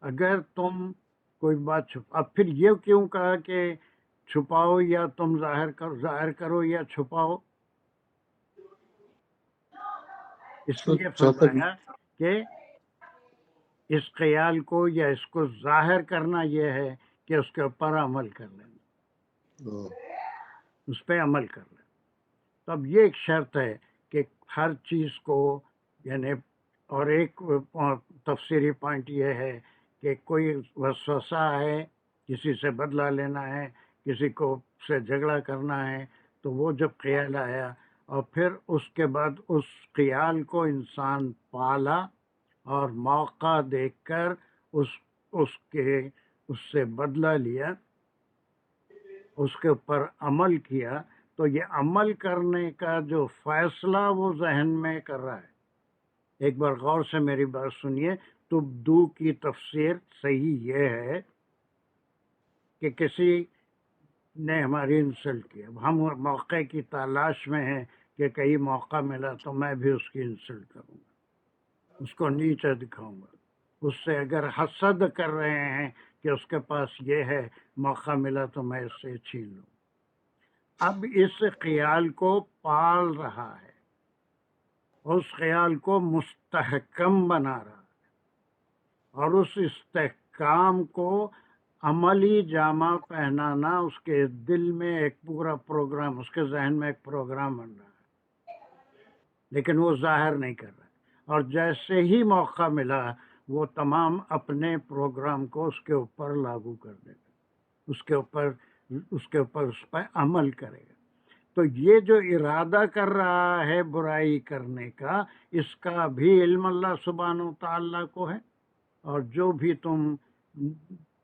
اگر تم کوئی بات اب پھر یہ کیوں کہا کہ چھپاؤ یا تم ظاہر کرو یا چھپاؤ؟ اس لیے فرمایا کہ اس خیال کو یا اس کو ظاہر کرنا یہ ہے کہ اس کے اوپر عمل کر لینا، اس پہ عمل کر لینا. تو اب یہ ایک شرط ہے کہ ہر چیز کو، یعنی اور ایک تفسیری پوائنٹ یہ ہے کہ کوئی وسوسہ ہے، کسی سے بدلہ لینا ہے، کسی کو سے جھگڑا کرنا ہے، تو وہ جب خیال آیا اور پھر اس کے بعد اس خیال کو انسان پالا اور موقع دیکھ کر اس سے بدلہ لیا، اس کے اوپر عمل کیا، تو یہ عمل کرنے کا جو فیصلہ وہ ذہن میں کر رہا ہے. ایک بار غور سے میری بات سنیے. تبدو کی تفسیر صحیح یہ ہے کہ کسی نے ہماری انسلٹ کی، اب ہم موقع کی تلاش میں ہیں کہ کہیں موقع ملا تو میں بھی اس کی انسلٹ کروں گا، اس کو نیچا دکھاؤں گا. اس سے اگر حسد کر رہے ہیں کہ اس کے پاس یہ ہے، موقع ملا تو میں اس سے چھین لوں. اب اس خیال کو پال رہا ہے، اس خیال کو مستحکم بنا رہا ہے، اور اس استحکام کو عملی جامہ پہنانا اس کے دل میں ایک پورا پروگرام، اس کے ذہن میں ایک پروگرام بن رہا ہے، لیکن وہ ظاہر نہیں کر رہا. اور جیسے ہی موقع ملا وہ تمام اپنے پروگرام کو اس کے اوپر لاگو کر دے گا، اس کے اوپر اس پہ عمل کرے گا. تو یہ جو ارادہ کر رہا ہے برائی کرنے کا، اس کا بھی علم اللہ سبحانہ و تعالیٰ کو ہے. اور جو بھی تم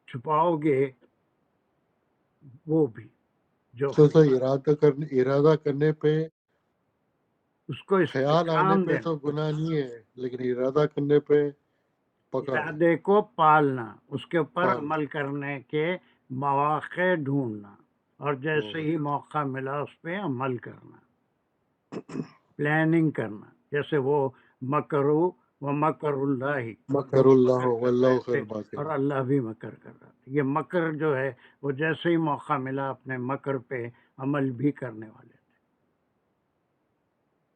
چھپاؤ گے وہ بھی جو ارادہ کرنے پہ، اس کو خیال آنے استحکام پہ دینا، تو گناہ نہیں ہے، لیکن ارادہ کرنے پہ پکڑ. ارادے کو پالنا، اس کے اوپر پالنا. عمل کرنے کے مواقع ڈھونڈنا، اور جیسے ہی موقع ملا اس پہ عمل کرنا، پلاننگ کرنا. جیسے وہ مکرو و مکر اللہ، مکر اللہ واللہ خیر الماکرین. اور اللہ بھی مکر کر رہا تھا. یہ مکر جو ہے وہ جیسے ہی موقع ملا اپنے مکر پہ عمل بھی کرنے والے تھے.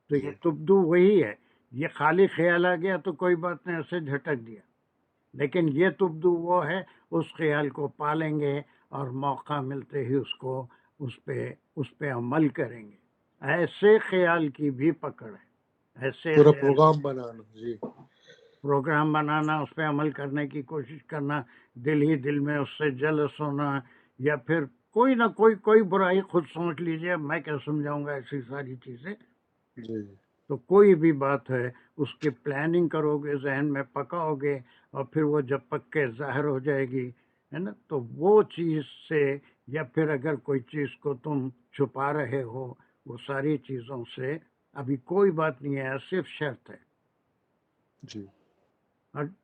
تو یہ تبدو وہی ہے یہ خالی خیال آ گیا تو کوئی بات نہیں، اسے جھٹک دیا، لیکن یہ تبدو وہ ہے اس خیال کو پالیں گے اور موقع ملتے ہی اس پہ عمل کریں گے۔ ایسے خیال کی بھی پکڑ ہے، ایسے پورا خیال پروگرام بنانا جی پروگرام بنانا، اس پہ عمل کرنے کی کوشش کرنا، دل ہی دل میں اس سے جلس ہونا، یا پھر کوئی نہ کوئی برائی خود سوچ لیجئے، اب میں کیا سمجھاؤں گا ایسی ساری چیزیں۔ جی تو کوئی بھی بات ہے اس کی پلاننگ کرو گے، ذہن میں پکاؤ گے، اور پھر وہ جب پک کے ظاہر ہو جائے گی، ہے نا، تو وہ چیز سے، یا پھر اگر کوئی چیز کو تم چھپا رہے ہو، وہ ساری چیزوں سے ابھی کوئی بات نہیں ہے، صرف شرط ہے۔ جی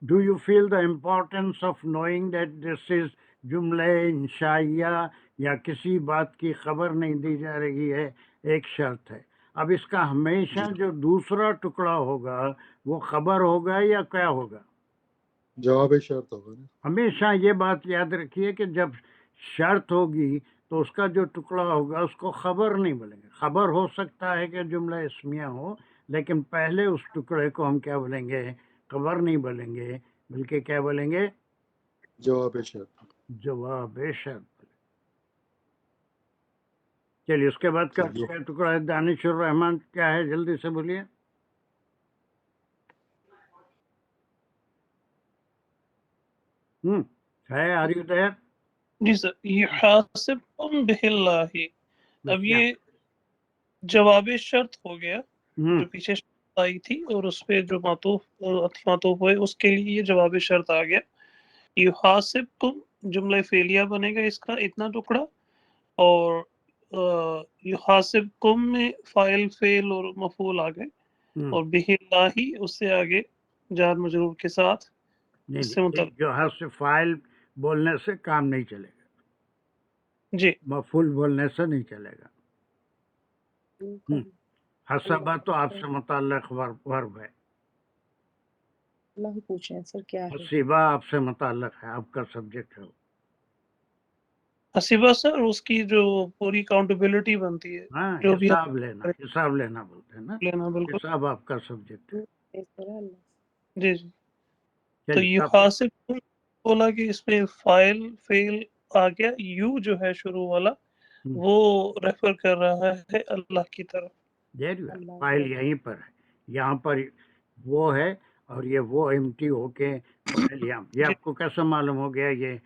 do you feel the importance of knowing that this is جملہ انشائیہ، یا کسی بات کی خبر نہیں دی جا رہی ہے، ایک شرط ہے۔ اب اس کا ہمیشہ جی جو دوسرا ٹکڑا ہوگا وہ خبر ہوگا یا کیا ہوگا؟ جواب شرط ہوگا نا۔ ہمیشہ یہ بات یاد رکھیے کہ جب شرط ہوگی تو اس کا جو ٹکڑا ہوگا اس کو خبر نہیں بولیں گے۔ خبر ہو سکتا ہے کہ جملہ اسمیہ ہو، لیکن پہلے اس ٹکڑے کو ہم کیا بولیں گے؟ خبر نہیں بولیں گے، بلکہ کیا بولیں گے؟ جواب شرط۔ جواب شرط۔ چلیے اس کے بعد کا چلیے ٹکڑا ہے دانش الرحمان، کیا ہے جلدی سے بولیے۔ ہے آر یو دیر؟ جی سر، یحاسبکم بہ اللہ، اب یہ جواب شرط ہو گیا جو پیچھے شرط آئی تھی، اور اس پہ جو معطوف ہوئے اس کے لیے یہ جواب شرط آ گیا۔ یحاسبکم جملہ فعلیہ بنے گا اس کا اتنا ٹکڑا، اور یحاسبکم میں فاعل فعل اور مفعول آ گئے، اور بہ اللہ اس سے آگے جار مجرور کے ساتھ اس سے متعلق۔ جو ہر سے فائل بولنے سے کام نہیں چلے گا، جی مفعول بولنے سے نہیں چلے گا۔ حسبہ تو آپ سے متعلق ورب ہے، اللہ پوچھیں سر کیا ہے؟ حسیبہ آپ سے متعلق ہے، آپ کا سبجیکٹ ہے۔ حسیبہ سر اس کی جو پوری اکاؤنٹیبلٹی بنتی ہے، ہاں، جو بھی حساب لینا بولتے ہیں نا، لینا، بالکل حساب آپ کا سبجیکٹ ہے۔ جی جی۔ تو چلیے یحاسب بولا کہ اس میں فاعل فعل آ گیا، یو جو ہے شروع والا وہ ریفر کر رہا ہے اللہ کی طرف۔ فائل یہیں پر ہے، یہاں پر وہ ہے، اور یہ وہ ایمٹی ہو کے فائل یہاں، یہ آپ کو کیسے معلوم ہو گیا یہ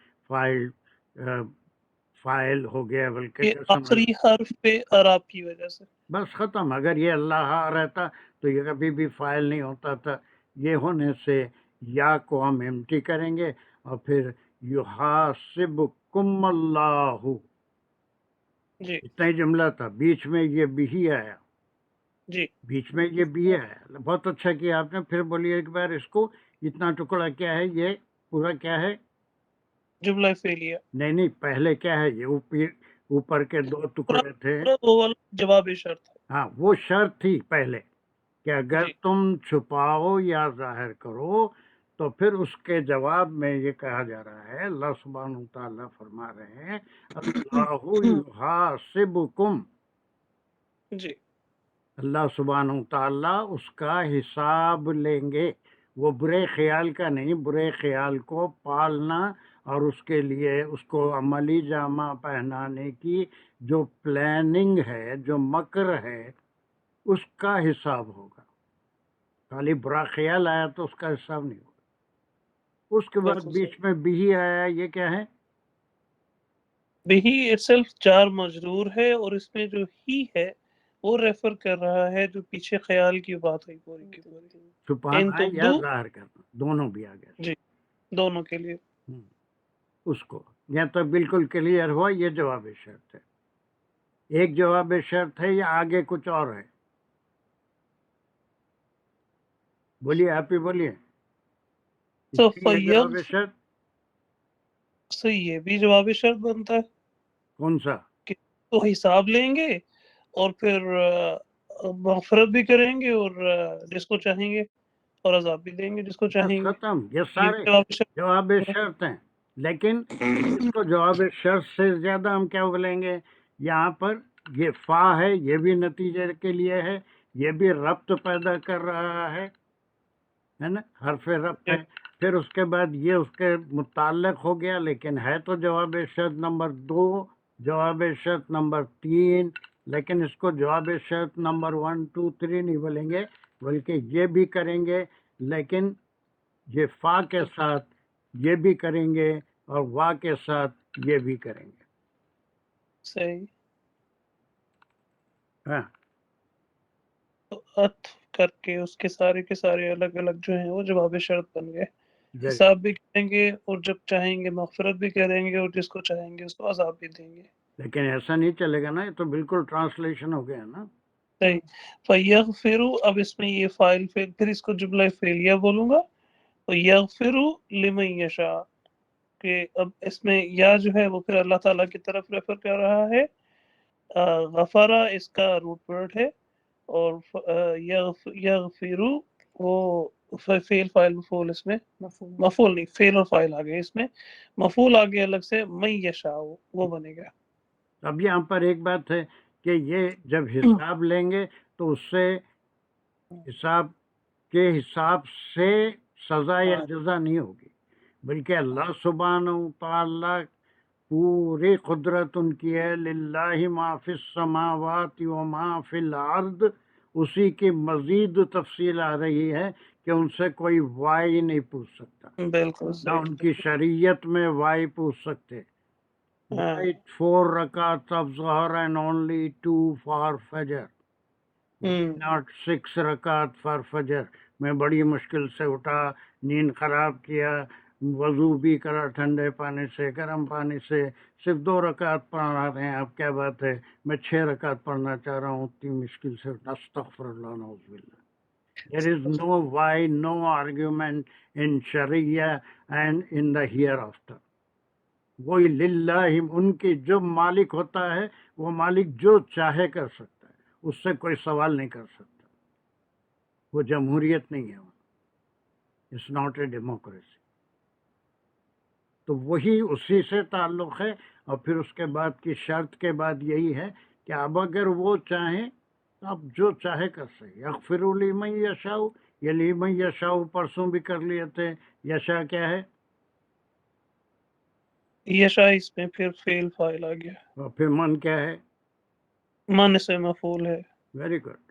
فائل ہو گیا؟ بلکہ یہ آخری حرف پہ اعراب کی وجہ سے بس ختم۔ اگر یہ اللہ رہتا تو یہ کبھی بھی فائل نہیں ہوتا تھا، یہ ہونے سے یا کو ہم ایمٹی کریں گے، اور پھر یحاسبکم اللہ، جی اتنا ہی جملہ تھا، بیچ میں یہ بھی آیا، جی بیچ میں یہ بھی آیا۔ بہت اچھا کیا آپ نے، پھر بولیے ایک بار اس کو، اتنا ٹکڑا کیا ہے؟ یہ پورا کیا ہے؟ جملہ فعلیہ۔ نہیں، پہلے کیا ہے؟ یہ اوپر کے دو ٹکڑے تھے، وہ والا جواب شرط ہے۔ ہاں وہ شرط تھی پہلے کہ اگر جی تم چھپاؤ یا ظاہر کرو تو پھر اس کے جواب میں یہ کہا جا رہا ہے، اللہ سبحانہ تعالیٰ فرما رہے ہیں اللہ یحاسبکم، جی اللہ سبحانہ تعالیٰ اس کا حساب لیں گے۔ وہ برے خیال کا نہیں، برے خیال کو پالنا اور اس کے لیے اس کو عملی جامہ پہنانے کی جو پلاننگ ہے، جو مکر ہے، اس کا حساب ہوگا۔ خالی برا خیال آیا تو اس کا حساب نہیں ہوگا۔ اس کے بعد بیچ میں بھی آیا، یہ کیا ہے؟ بہی اٹسیلف جار مجرور ہے، اور اس میں جو ہی ہے وہ ریفر کر رہا ہے جو پیچھے خیال کی بات ہوئی پوری کی پوری، چھپانا یا ظاہر کرنا، دونوں بھی آ گئے۔ جی دونوں کے لیے۔ اس کو یا تو بالکل کلیئر ہوا، یہ جواب شرط ہے۔ ایک جواب شرط ہے یا آگے کچھ اور ہے؟ بولیے، آپ ہی بولیے۔ تو جواب شرط سے یہ بھی جواب شرط بنتا ہے کون سا؟ کہ تو حساب لیں گے اور پھر مغفرت بھی کریں گے، اور جس کو چاہیں گے، اور عذاب بھی دیں گے جس کو چاہیں گے۔ ختم، یہ سارے جواب شرط ہیں، لیکن اس کو جواب شرط سے زیادہ ہم کیا بولیں گے؟ یہاں پر یہ فا ہے، یہ بھی نتیجے کے لیے ہے، یہ بھی ربط پیدا کر رہا ہے نا، حرف ربط ہے. پھر اس کے بعد یہ اس کے متعلق ہو گیا، لیکن ہے تو جواب شرط نمبر 2، جواب شرط نمبر 3، لیکن اس کو جواب شرط نمبر 1 2 3 نہیں بولیں گے، بلکہ یہ بھی کریں گے، لیکن یہ فا کے ساتھ یہ بھی کریں گے اور وا کے ساتھ یہ بھی کریں گے. صحیح. ہاں تو عطف کر کے اس کے سارے الگ الگ جو ہیں وہ جواب شرط بن گئے. جی. حساب بھی کریں گے اور جب چاہیں گے مغفرت بھی کریں گے اور جس کو چاہیں گے اس کو عذاب بھی دیں گے. لیکن ایسا نہیں چلے گا نا، یہ تو بالکل ٹرانسلیشن ہو گیا نا. صحیح. فَيَغْفِرُ، اب اس میں یہ فاعل فعل، پھر اس کو جملہ فعلیہ بولوں گا. تو یغفر لمن یشاء، کہ اب اس میں یا جو ہے وہ پھر اللہ تعالیٰ کی طرف ریفر کر رہا ہے. غفرہ اس کا روٹ ورڈ ہے، اور یغفر وہ فعل فاعل مفعول، اس میں مفعول نہیں، فعل اور فاعل آگے، اس میں مفعول آگے الگ سے من یشاء وہ بنے گا. اب یہاں پر ایک بات ہے کہ یہ جب حساب لیں گے تو اس سے حساب کے حساب سے سزا یا جزا نہیں ہوگی، بلکہ اللہ سبحانہ و تعالیٰ پوری قدرت ان کی ہے. للہ ما فی السماوات و ما فی الارض، اسی کی مزید تفصیل آ رہی ہے کہ ان سے کوئی وائی نہیں پوچھ سکتا، بالکل نہ ان کی شریعت میں وائی پوچھ سکتے. Right, 4 rakats of Zuhr and only 2 for Fajr. Not 6 rakat for Fajr. میں بڑی مشکل سے اٹھا، نیند خراب کیا، وضو بھی کرا ٹھنڈے پانی سے گرم پانی سے، صرف 2 رکعت پڑھا رہے ہیں. اب کیا بات ہے میں 6 رکعت پڑھنا چاہ رہا ہوں، اتنی مشکل سے اٹھا. استغفر اللہ، نعوذ باللہ. There is no why, no argument in Sharia and in the hereafter. وہی للہ، ان کی جو مالک ہوتا ہے وہ مالک جو چاہے کر سکتا ہے، اس سے کوئی سوال نہیں کر سکتا. وہ جمہوریت نہیں ہے، اٹس ناٹ اے ڈیموکریسی. تو وہی اسی سے تعلق ہے. اور پھر اس کے بعد کی شرط کے بعد یہی ہے کہ اب اگر وہ چاہیں تو اب جو چاہے کر سکے. یغفر لمن یشاء، یہ لمن یشاء پرسوں بھی کر لیے تھے. یشاء کیا ہے؟ یشاء اس میں پھر فعل فاعل آ گیا، اور پھر من کیا ہے؟ من سے مفعول ہے. Very good.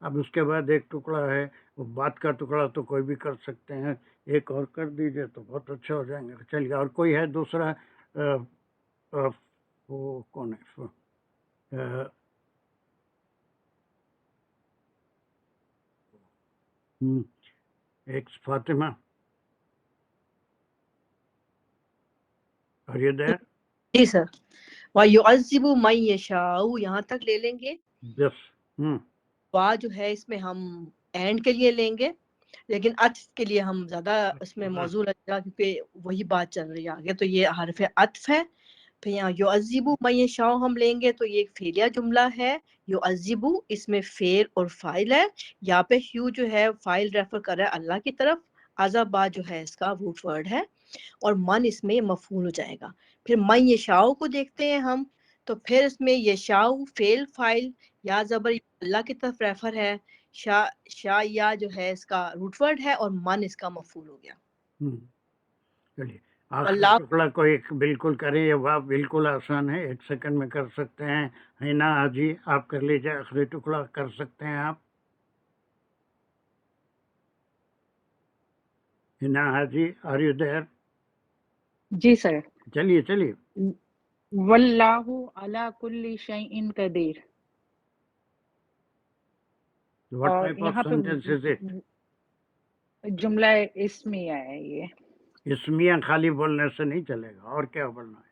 اب اس کے بعد ایک ٹکڑا ہے، وہ بات کا ٹکڑا تو کوئی بھی کر سکتے ہیں، ایک اور کر دیجئے تو بہت اچھا ہو جائیں گے. چلیے، اور کوئی ہے دوسرا؟ وہ کون ہے؟ ایک فاطمہ، اور یہ دیر. جی سر. وَيُعَذِّبُ مَن يَشَاءُ یہاں تک لے لیں گے. یس. وا جو ہے اس میں ہم اینڈ کے لیے لیں گے، لیکن عطف کے لیے ہم زیادہ اس میں موضوع لگے گا کیونکہ وہی بات چل رہی ہے آگے. تو یہ حرف عطف ہے. پھر یہاں یعذب من یشاء ہم لیں گے تو یہ ایک فعلیہ جملہ ہے. یعذب اس میں فعل اور فاعل ہے. یہاں پہ ہیو جو ہے فاعل ریفر کر رہا ہے اللہ کی طرف. عذاب جو ہے اس کا روٹ ورڈ ہے، اور من اس میں مفعول ہو جائے گا. پھر من یشاء کو دیکھتے ہیں ہم، تو پھر اس میں یشاء فعل فاعل، یا زبر اللہ کی طرف ریفر ہے. شاء یا جو ہے اس کا روٹ ورڈ ہے، اور من اس کا مفعول ہو گیا. چلیے آخری ٹکڑا کو ایک بالکل کریں. یہ واہ بالکل آسان ہے، 1 سیکنڈ میں کر سکتے ہیں. حنا حاجی آپ کر لیجیے، آخری ٹکڑا کر سکتے ہیں آپ. حنا حاجی آر یو دیر؟ جی سر. چلیے. واللہ علی کل شیء قدیر. What اور type of یہاں sentence is it? پہ جملہ اسمیہ ہے یہ. اسمیہ خالی بولنے سے نہیں چلے گا، اور کیا بولنا ہے؟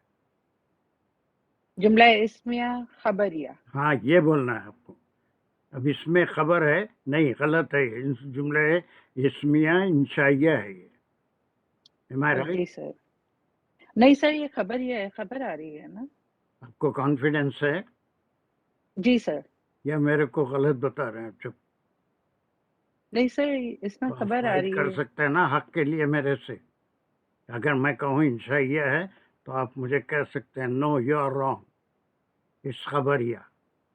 جملہ اسمیہ خبریہ. ہاں یہ بولنا ہے آپ کو. اب اس میں خبر ہے نہیں، غلط ہے. جملے اسمیہ انشائیہ ہے یہ. Am I right? جی سر. نہیں سر، یہ خبریہ ہے، خبر آ رہی ہے نا. آپ کو کانفیڈنس ہے؟ جی سر. یا میرے کو غلط بتا رہے ہیں؟ چپ. نہیں سر، اس میں خبر آ فائٹ رہی کر ہے. سکتے ہیں نا حق کے لیے میرے سے. اگر میں کہوں انشائیہ ہے تو آپ مجھے کہہ سکتے ہیں نو یو آر رانگ، اس خبریہ.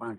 5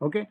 Okay,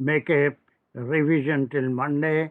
make a revision till Monday,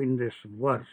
in this verse.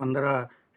15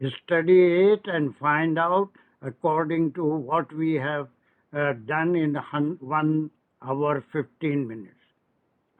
study it and find out according to what we have done in 1 hour 15 minutes.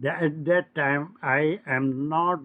at that time I am not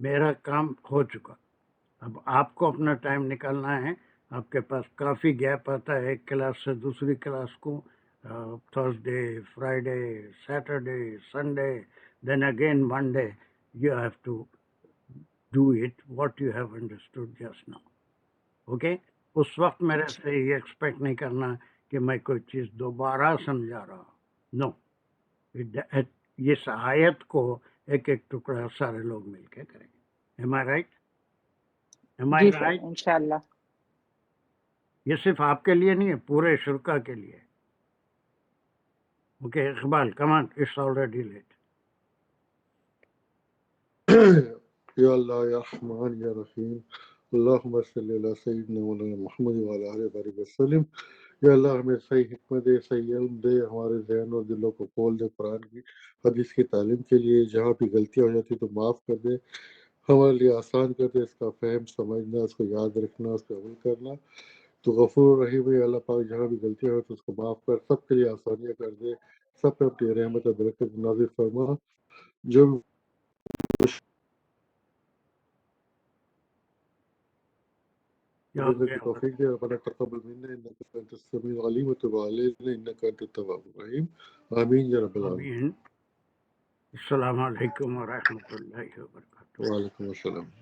میرا کام ہو چکا. اب آپ کو اپنا time نکالنا ہے. آپ کے پاس کافی گیپ آتا ہے ایک کلاس سے دوسری کلاس کو. Thursday, Friday, Saturday, Sunday, then again Monday. You have to do it what you have understood just now. Okay. اس وقت میرے سے یہ ایکسپیکٹ نہیں کرنا کہ میں کوئی چیز دوبارہ سمجھا رہا ہوں. نو. اس آیت کو ایک ایک ٹکڑا سارے لوگ مل کے کریں گے. Am I right? Am I G sir right? انشاءاللہ. یہ صرف آپ کے لیے نہیں ہے, پورے شرکا کے لیے. Okay Iqbal, come on, it's already late. یا اللہ یا رحمان یا رحیم اللہم صلی علی سیدنا مولانا محمد وعلی آلہ وصحبہ وسلم. یا اللہ ہمیں صحیح حکمت دے, صحیح علم دے, ہمارے ذہن اور دلوں کو کھول دے قرآن کی حدیث کی تعلیم کے لیے. جہاں بھی غلطیاں ہو جاتی تو معاف کر دے, ہمارے لیے آسان کر دے اس کا فہم سمجھنا, اس کو یاد رکھنا, اس پہ عمل کرنا. تو غفور رحیم ہے اللہ پاک, جہاں بھی غلطیاں ہو تو اس کو معاف کر, سب کے لیے آسانیاں کر دے, سب پہ اپنی رحمت و برکت نازل فرما. جو کیا ہو کی گیا؟ توفیق دے. ربنا تقبل منا انك انت السميع العليم وتب علينا انك انت التواب الرحيم. امین یا رب العالمین. آمین. السلام علیکم ورحمۃ اللہ وبرکاتہ. وعلیکم السلام.